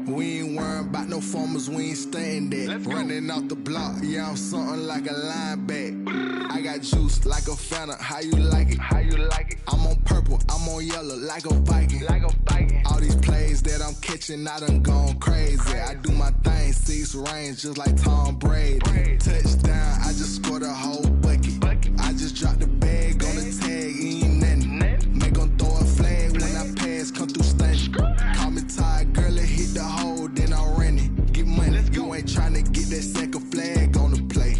We ain't worrying about no formers, we ain't staying there. Running off the block, yeah, I'm something like a linebacker. I got juice like a Fanta, how you like it? How you like it? I'm on purple, I'm on yellow, like a Viking. Like a Viking. All these plays that I'm catching, I done gone crazy. I do my thing, 6 range, just like Tom Brady. Touchdown, I just scored a whole bucket. I just dropped the bag on the tag, ain't nothing. Make 'em throw a flag when I pass, come through stunning. Call me tired, girl, and hit the hole, then I'm running. Get money, you ain't tryna get that second flag on the play.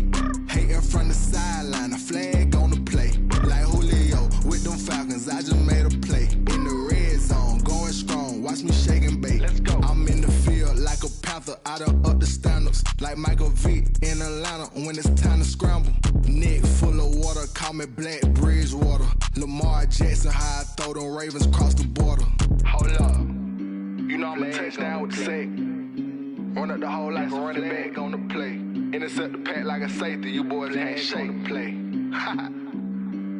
Hating from the sideline, a flag on the play. Like Julio with them Falcons, I just made a play. In the red zone, going strong, watch me shake and bake. Let's go. I'm in the field like a panther, I done up the standards. Like Michael Vick in Atlanta when it's time to scramble. Neck full of water, call me Black Bridgewater. Lamar Jackson, how I throw them Ravens across the border. Hold up. You know I'm a touchdown with the sack. Run up the hole like a running back on the play. Intercept the pack like a safety, you boys ain't shake the play.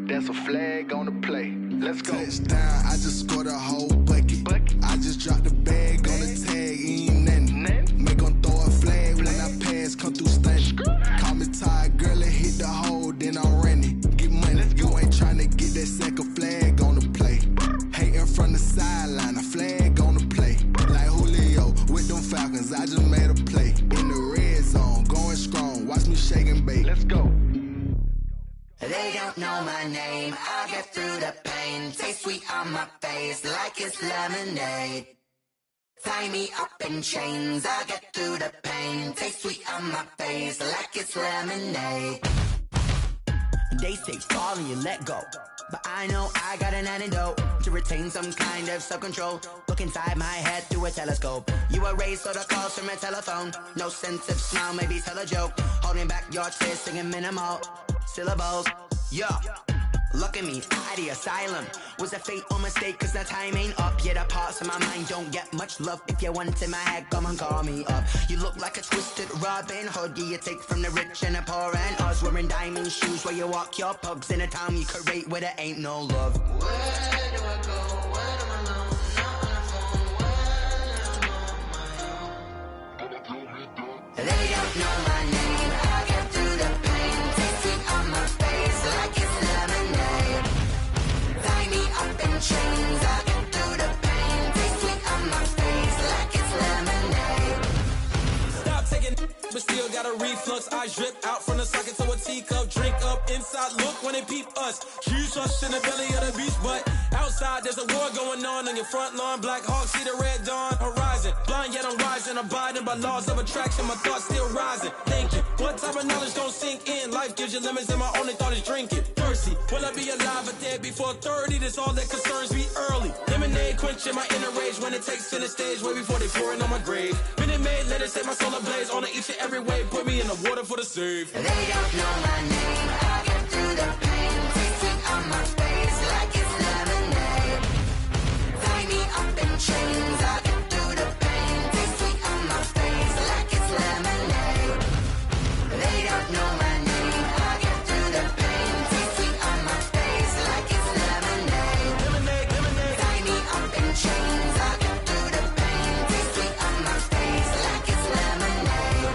That's a flag on the play. Let's go. Touchdown, I just scored a whole bucket. I just dropped the bag on the tag, ain't nothing. Make 'em throw a flag when I pass, come through stunning. Call me tired, girl, and hit the hole, then I'm running. Get money, you ain't tryna get that second flag on the play. Hating from the sideline, a flag on the play. Like Julio with them Falcons, I just made a play. In the red zone, going strong, watch me shake and bake. Let's go. They don't know my name, I get through the pain. Taste sweet on my face like it's lemonade. Tie me up in chains, I get through the pain. Taste sweet on my face like it's lemonade. They say fall and you let go, but I know I got an antidote to retain some kind of self-control. Look inside my head through a telescope. You erase all the calls from a telephone. No sense of smile, maybe tell a joke. Holding back your tears, singing minimal syllables. Yeah, look at me, out the asylum. Was a fate or mistake, cause the time ain't up. Yet the parts of my mind don't get much love. If you want in my head, come and call me up. You look like a twisted Robin Hood. Yeah, you take from the rich and the poor and us. Wearing diamond shoes where you walk your pugs in a town you create where there ain't no love. Where do I go? Where am I alone? Not on the phone. Where am I on my own? They don't know my name. I get through the pain. Taste sweet on my face like it's lemonade. Tie me up in chains. I get through the pain. Taste sweet on my face like it's lemonade. Stop taking, but still got a reflux. I drip out from the socket to a teacup. Drink up inside, look when they peep us. Choose us in the belly of the beast, but outside there's a war going on your front lawn. Black Hawk, see the red dawn horizon. Blind yet I'm rising, abiding by laws of attraction. My thoughts still rising. Thinking, what type of knowledge don't sink in? Life gives you limits, and my only thought is drinking. Thirsty, will I be alive or dead before 30? That's all that concerns me early. Lemonade quenching my inner rage when it takes center stage, way before they pour it on my grave. Minute Maid, let it set my soul ablaze. On each and every way, put me in the water for the save. They don't know my name. I get through the pain. Taste sweet on my face like it's lemonade. Tie me up in chains. I get through the pain. Taste sweet on my face like it's lemonade. They don't know my name. I get through the pain. Taste sweet on my face like it's lemonade. Tie me up in chains. I get through the pain. Taste sweet on my face like it's lemonade.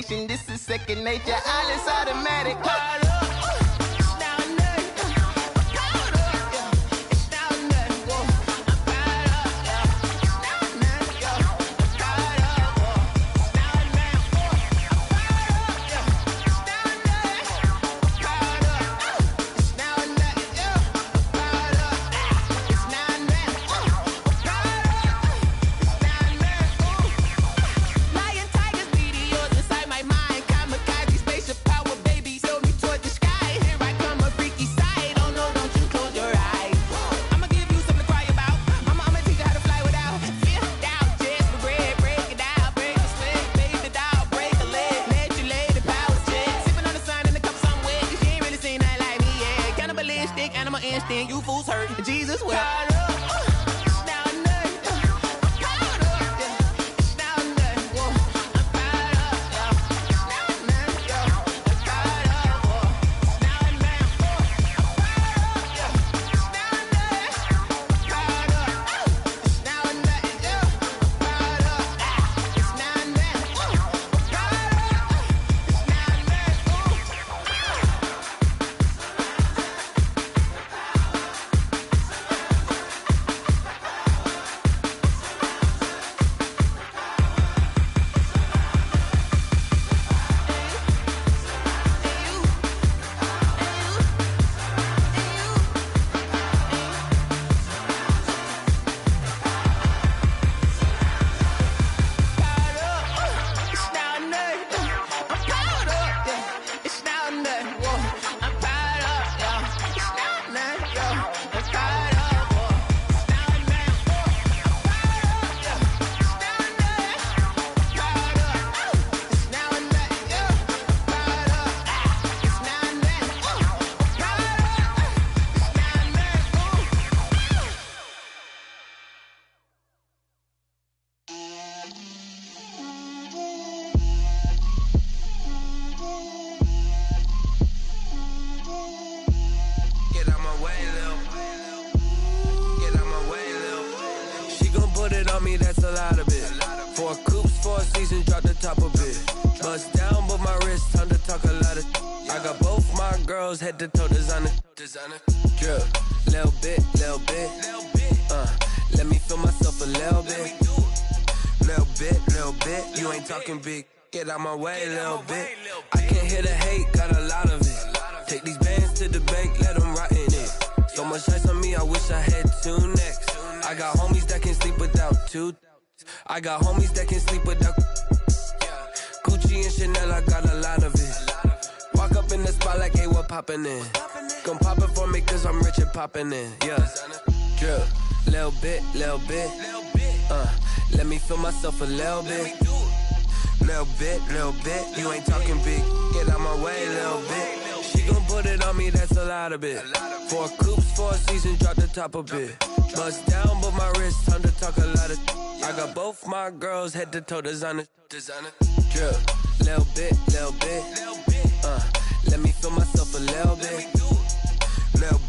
destination. This is second nature. All is automatic. You fools hurt. Jesus will. That's a lot of it. 4 coops, 4 seasons, drop the top of it. Bust down, but my wrist, time to talk a lot of. I got both my girls head to toe designer. Drip, little bit. Let me feel myself a little bit. Little bit. You ain't talking big. Get out my way, little bit. I can't hear the hate, got a lot of it. Take these bands to the bank, let them rot in it. So much ice on me, I wish I had 2 necks. I got homies that can sleep without 2. I got homies that can sleep without Gucci and Chanel, I got a lot of it. Walk up in the spot like, hey, what poppin' in? Gon' pop it for me cause I'm rich and poppin' in. Yeah, drip, little bit. Let me feel myself a little bit. Little bit. You ain't talking big. Get out my way, little bit. She gon' put it on me, that's a lot of it. 4 coops, 4 seasons, drop the top of it. Bust down, but my wrist, time to talk a lot of. I got both my girls head to toe designer. Drip, little bit. Let me feel myself a little bit. Little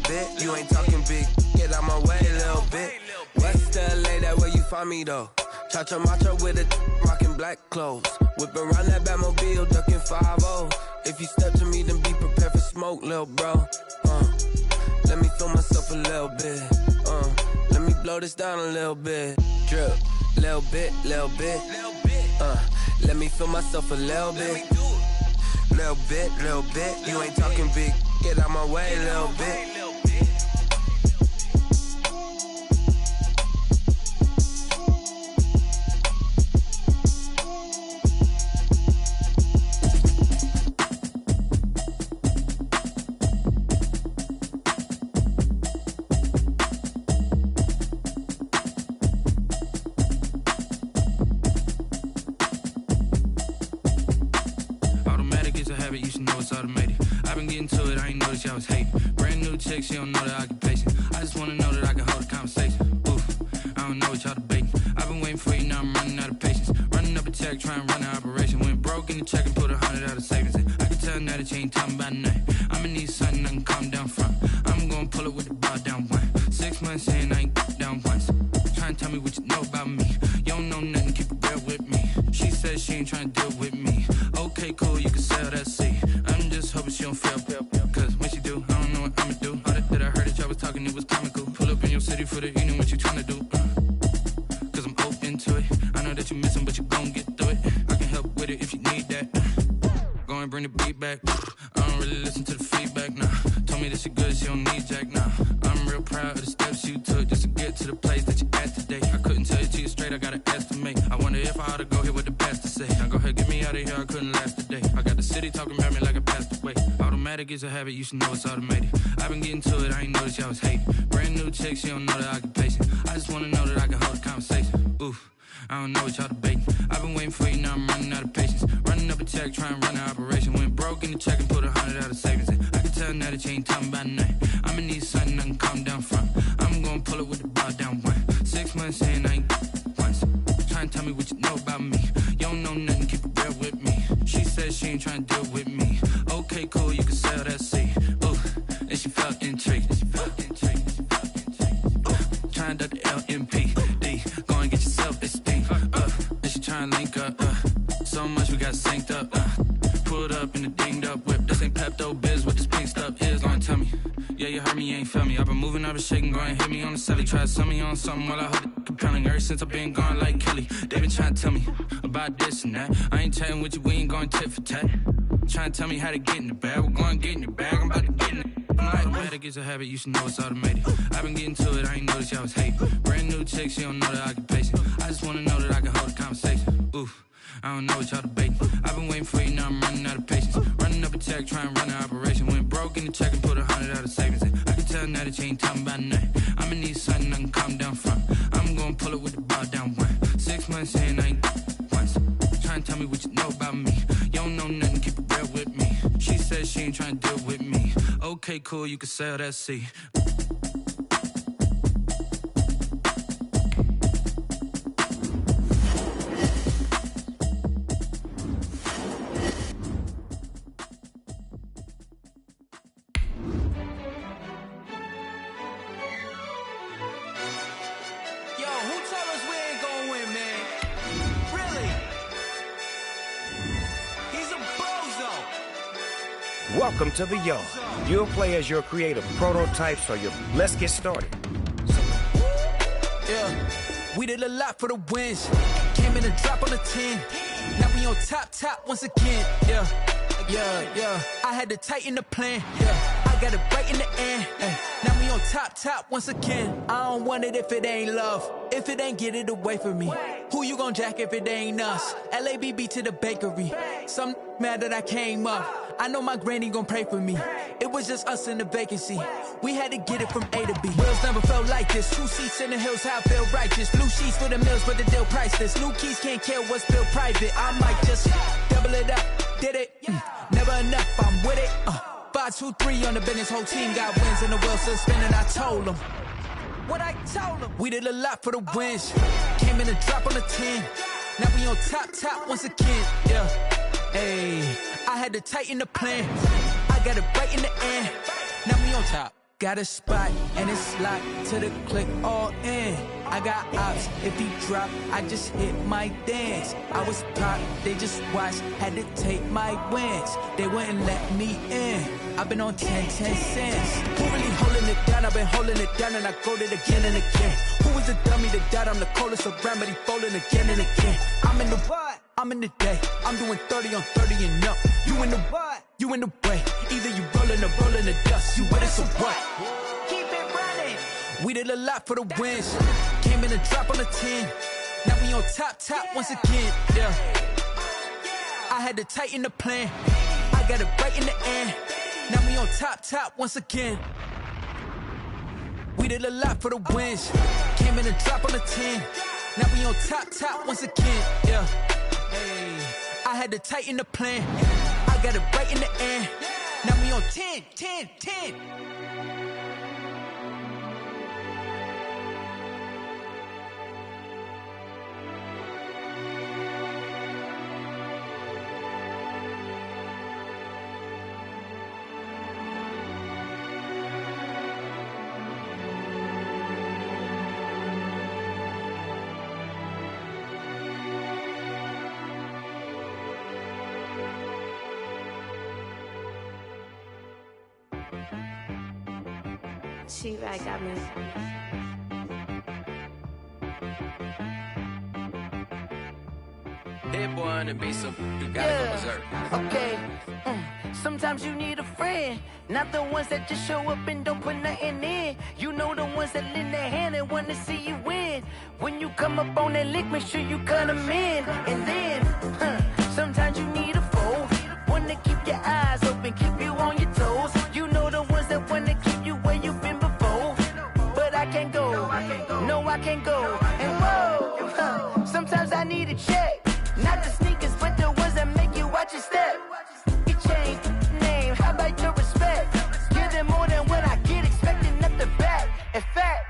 bit. You ain't talking big. Get out my way, little bit. West LA, that where you find me though. Cha-cha matcha with a rockin' black clothes. Whip around that Batmobile, ducking 5-0. If you step to me, then be prepared for smoke, lil' bro. Let me feel myself a little bit. Let me blow this down a little bit. Drip, little bit. Let me feel myself a little bit. Little bit. You ain't talking big. Get out my way, little bit. I was hating. Brand new chick, she don't know the occupation. I just wanna know that I can hold a conversation. Oof, I don't know what y'all debating. I've been waiting for you, now I'm running out of patience. Running up a check, trying to run an operation. Went broke in the check and put 100 out of savings in. I can tell now that you ain't talking about nothing. I'ma need something I can calm down from. I'm gonna pull it with the bar down one. 6 months in, I ain't down once. Trying to tell me what you know about me. You don't know nothing, keep it real with me. She says she ain't trying to deal with me. Okay, cool, you can sell that C. I'm just hoping she don't fail. Cause when she do, I don't know what I'ma do. All that I heard that y'all was talking, it was comical. Pull up in your city for the evening, what you tryna do? Cause I'm open to it. I know that you missing, but you gon' get through it. I can help with it if you need that. Go and bring the beat back. I don't really listen to the feedback, nah. Told me that she good, she don't need jack, nah. I'm real proud of the steps you took just to get to the place that you at today. I couldn't tell you to you straight, I gotta estimate. I wonder if I ought to go here with the pastor say. Now go ahead, get me out of here, I couldn't last a day. I got the city talking about me like I passed away. Automatic is a habit, you should know it's automated. I've been getting to it, I ain't noticed y'all was hating. Brand new chick, she don't know the occupation. I just wanna know that I can hold a conversation. Oof. I don't know what y'all debating. I've been waiting for you, now I'm running out of patience. Running up a check, trying to run an operation. Went broke in the check and put 100 out of savings in. I can tell now that you ain't talking about nothing. I'ma need something I can calm down from. I'm gonna pull it with the bar down one. 6 months in, I ain't once. Trying to tell me what you know about me. You don't know nothing, keep it real with me. She said she ain't trying to deal with me. Okay, cool, you can sell that C. Ooh, and she felt intrigued. Trying to duck the LMPD. Go and get yourself esteem. And she trying to link up. So much we got synced up. Pulled up in the dinged up whip. This ain't Pepto Biz, what this pink stuff is. Gonna tell me. Yeah, you heard me, you ain't feel me. I've been moving, I've been shaking, go and hit me on the celly. Try to sell me on something while I hold it compelling. Ever since I've been gone like Kelly. They been trying to tell me about this and that. I ain't chatting with you, we ain't going tit for tat. Trying to tell me how to get in the bag. We're going to get in your bag, I'm about to get in it. Automatic is a habit, you should know it's automated. I've been getting to it, I ain't noticed y'all was hating. Brand new chick, she don't know the occupation. I just wanna know that I can hold a conversation. Oof, I don't know what y'all debating. I've been waiting for you, now I'm running out of patience. Running up a check, trying to run an operation. Went broke in the check and put 100 out of savings in. I can tell now that you ain't talking about nothing. I'ma need something I can calm down from. I'm gonna pull it with the bar down one. 6 months in, I ain't once. Trying to tell me what you know about me. You don't know nothing, keep it real with me. She said she ain't trying to deal with me. Okay, cool, you can sell that C. Welcome to the yard. You'll play as your creative prototypes or your... Let's get started. Yeah, we did a lot for the wins. Came in a drop on the 10. Now we on top once again. Yeah. I had to tighten the plan. Yeah, I got it right in the end. Now we on top once again. I don't want it if it ain't love. If it ain't, get it away from me. Who you gon' jack if it ain't us? LABB to the bakery. Some mad that I came up. I know my granny gon' pray for me. It was just us in the vacancy. We had to get it from A to B. Wheels never felt like this. 2 seats in the hills, how I feel righteous. Blue sheets for the mills, but the deal priceless. New keys can't care what's still private. I might just double it up. Did it? Never enough, I'm with it. 5, 2, 3 on the business. Whole team got wins and the wheels still spinning. I told them what I told them. We did a lot for the wins. Came in a drop on the 10. Now we on top once again. Yeah. Hey, I had to tighten the plan. I got it right in the end. Now we on top. Got a spot and it's locked to the click all in. I got ops, if he drop, I just hit my dance. I was top, they just watched, had to take my wins. They wouldn't let me in. I've been on 10 cents. Who really holding it down? I've been holding it down and I go it again and again. Who was the dummy that died? I'm the coldest around, but he folding again and again. I'm in the what? I'm in the day. I'm doing 30 on 30 and up. You in the what? You in the way. Either you rolling or rolling the dust. You with us or what? Keep it running. We did a lot for the wins. Came in a drop on the 10. Now we on top once again. Yeah. I had to tighten the plan. I got it right in the end. Now we on top once again. We did a lot for the wins. Came in a drop on the 10. Now we on top once again. Yeah. Hey, I had to tighten the plan. I got it right in the end. Now we on 10. She-Rag got me. Hit boy on the beat, so you gotta go berserk. Okay. Sometimes you need a friend, not the ones that just show up and don't put nothing in. You know the ones that lend their hand and wanna see you win. When you come up on that lick, make sure you cut them in. And then, sometimes you need a foe, one to keep your eyes open, keep you on your toes. You know the ones that wanna keep you where you've been before. But I can't go, no I can't go. And whoa, sometimes I need a check. Not the sneakers, but the ones that make you watch your step. You change name, how about your respect? Give them more than what I get, expecting nothing back. In fact,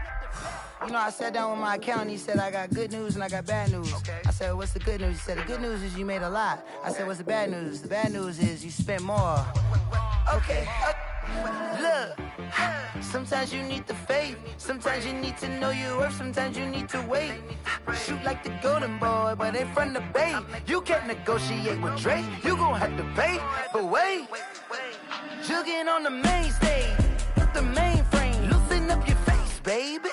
you know, I sat down with my accountant, he said, I got good news and I got bad news. I said, what's the good news? He said, the good news is you made a lot. I said, what's the bad news? The bad news is you spent more. Okay, look, sometimes you need the faith, sometimes you need to know your worth, sometimes you need to wait. Shoot like the golden boy, but in front of Bay. You can't negotiate with Drake, you gon' have to pay. But wait, jugging on the main stage, the mainframe, loosen up your face, baby.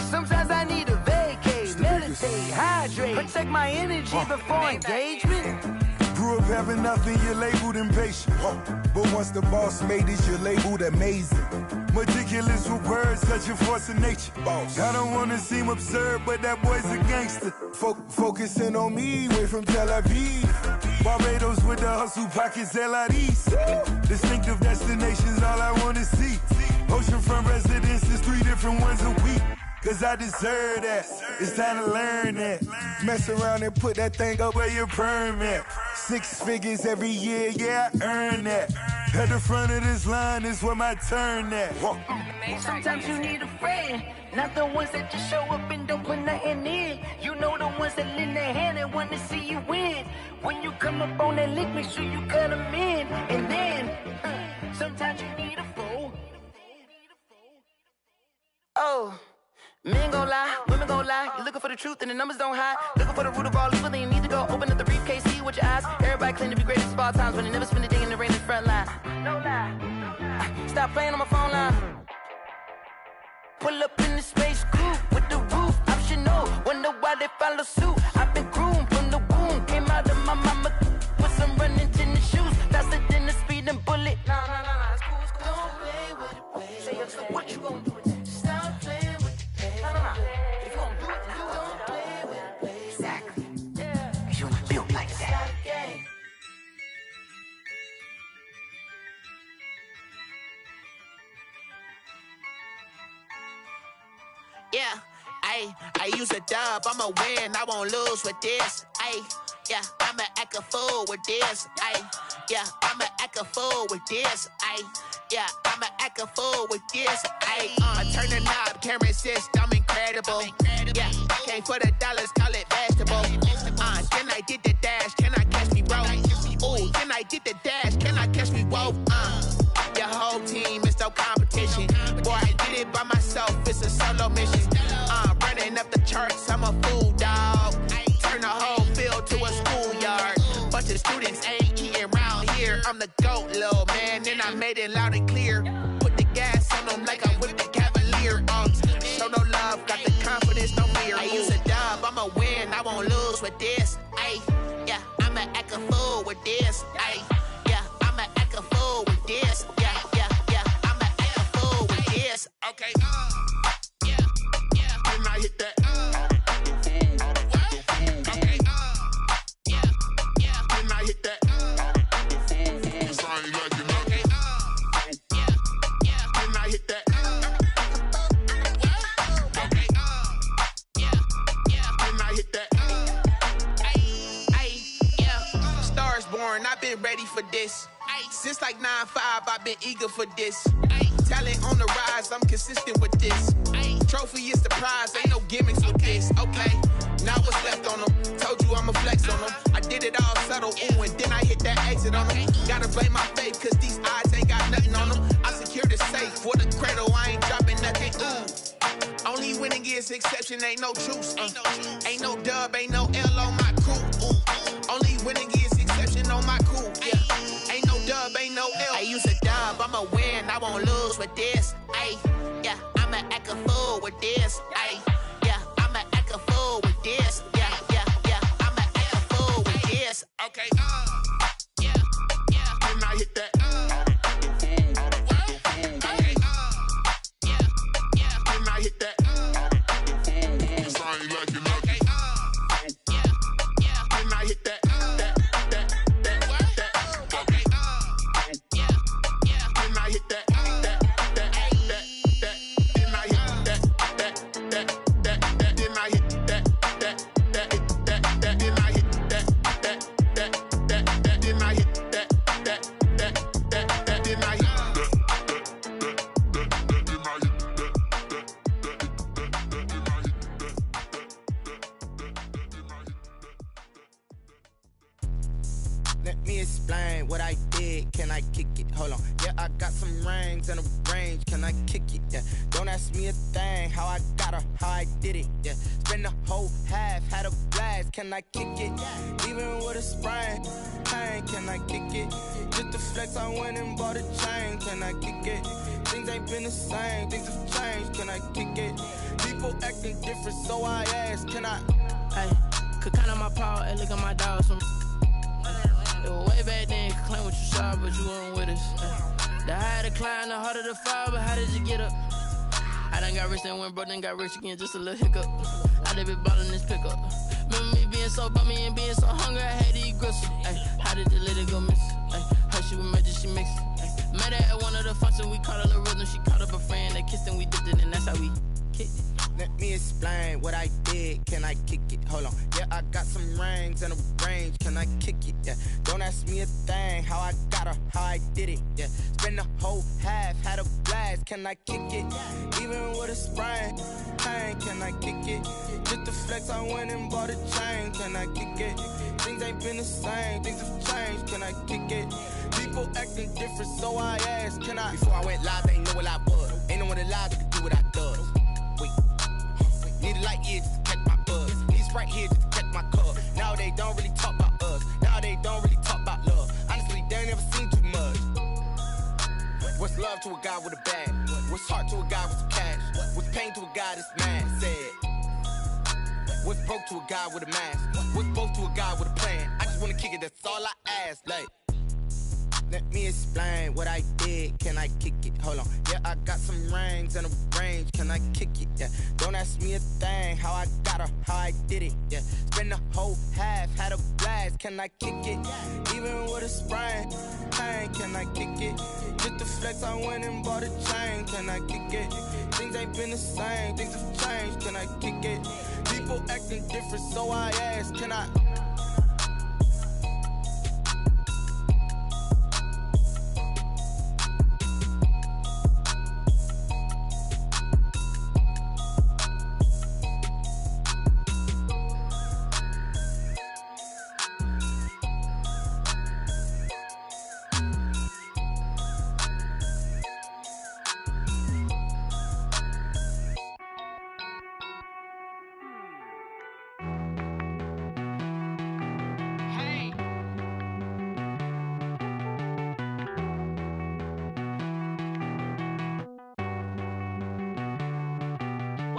Sometimes I need a vacate, meditate, hydrate, protect my energy before engagement. Grew up having nothing, you're labeled impatient. But once the boss made it, you're labeled amazing. Meticulous with words, such a force of nature. I don't wanna seem absurd, but that boy's a gangster. Focusing on me, way from Tel Aviv. Barbados with the hustle pockets, LIDs. Distinctive destinations, all I wanna see. Oceanfront residences, 3 different ones a week. Cause I deserve that, it's time to learn that. Mess around and put that thing up where your permit. 6 figures every year, yeah, I earn that. At the front of this line is where my turn at. Sometimes you need a friend, not the ones that just show up and don't put nothing in. You know the ones that lend their hand and want to see you win. When you come up on that lick, make sure you cut them in. And then, sometimes you need a foe. Oh. Men gon' lie, women gon' lie. You're looking for the truth and the numbers don't hide. Looking for the root of all evil, then you need to go open up the briefcase, see with your eyes. Everybody claim to be greatest of all times, when they never spend a day in the rain in the front line. No lie. Stop playing on my phone line. Pull up in the space coupe with the roof optional. Wonder why they follow suit. I've been groomed from the womb, came out of my mama with some running tennis shoes, faster than the speeding bullet. Nah, it's cool, it's cool. Don't play with it, play. Say so what you gon' do with it? Stop playing. If you gon' do it, then don't play with it. Exactly. Yeah. You built like that. Yeah, I use a dub, I'ma win, I won't lose with this. Yeah, I'ma act a fool with this. Yeah, I'ma act a fool with this. Yeah, I'ma act a fool with this. I turn the knob, can't resist, I'm incredible. Yeah, came for the dollars, call it vegetable. Can I get the dash? Can I catch me, bro? Ooh, can I get the dash? Can I catch me, whoa? Your whole team is no competition. Boy, I did it by myself, it's a solo mission. Running up the charts, I'm a fool, dog. Turn the whole field to a schoolyard. Bunch of students ain't eating round here. I'm the GOAT, little man, and I made it loud and clear. Put the gas on them like I'm with the Cavalier. Show no love, got the confidence, no fear. I use a dub, I'ma win, I won't lose with this. Yeah, I'ma act a fool with this. Yeah, I'ma act a fool with this. Yeah, I'ma act a fool with this. Okay, yeah, can I hit that? Okay, yeah, can I hit that? Can I hit that? I've been ready for this. Since like 9-5, I've been eager for this. Talent on the rise, I'm consistent with this. Trophy is the prize, ain't no gimmicks with this. Okay, now what's left on them? Told you I'ma flex on them. I did it all subtle, ooh, and then I hit that exit on them. Gotta blame my faith, cause these odds ain't got nothing on them. I secured the safe for the cradle, I ain't dropping nothing, ooh. Only winning is exception, ain't no truce. Ain't no dub, ain't no L on my crew. Only winning is exception on my crew. Yeah, ain't no dub, ain't no L. I use a dub, I'ma win, I won't lose with this. Let me explain what I did. Can I kick it? Hold on. Yeah, I got some rings and a range. Can I kick it? Yeah. Don't ask me a thing. How I got her, how I did it. Yeah. Spend the whole half, had a blast. Can I kick it? Even with a sprain. Pain, can I kick it? Just to flex, I went and bought a chain. Can I kick it? Things ain't been the same. Things have changed. Can I kick it? People acting different, so I ask. Can I? Hey, could count on my power and look at my dog. Some it was way back then, could claim what you saw, but you weren't with us. The higher the climb, the harder the fall, but how did you get up? I done got rich and went broke, then got rich again, just a little hiccup. I done been ballin' this pickup. Remember me being so bummy and being so hungry, I had to eat gristle. Ay, how did the lady go miss? Ay, her she was magic, she mixed. Met her at one of the functions, we caught her the rhythm. She caught up a friend, they kissed and we dipped it, and that's how we kicked it. Let me explain what I did. Can I kick it? Hold on. Yeah, I got some rings and a range. Can I kick it? Yeah. Don't ask me a thing. How I got her, how I did it. Yeah. Spend the whole half, had a blast. Can I kick it? Even with a sprain. Pain, can I kick it? Just to flex, I went and bought a chain. Can I kick it? Things ain't been the same. Things have changed. Can I kick it? People acting different, so I asked. Can I? Before I went live, they ain't know what I was. Ain't no one alive that could do what I does. Need a light here just to catch my buzz. Need Sprite here just to catch my cup. Now they don't really talk about us. Now they don't really talk about love. Honestly, they ain't never seen too much. What's love to a guy with a bag? What's heart to a guy with some cash? What's pain to a guy that's mad? Said. What's broke to a guy with a mask? What's both to a guy with a plan? I just wanna kick it, that's all I ask. Like, let me explain what I did. Can I kick it? Hold on. Yeah, I got some rings and a range. Can I kick it? Yeah. Don't ask me a thing. How I got her, how I did it. Yeah. Spend the whole half, had a blast. Can I kick it? Even with a sprain. Pain, can I kick it? Just to flex, I went and bought a chain. Can I kick it? Things ain't been the same. Things have changed. Can I kick it? People acting different, so I ask. Can I?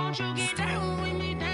Won't you get down with me?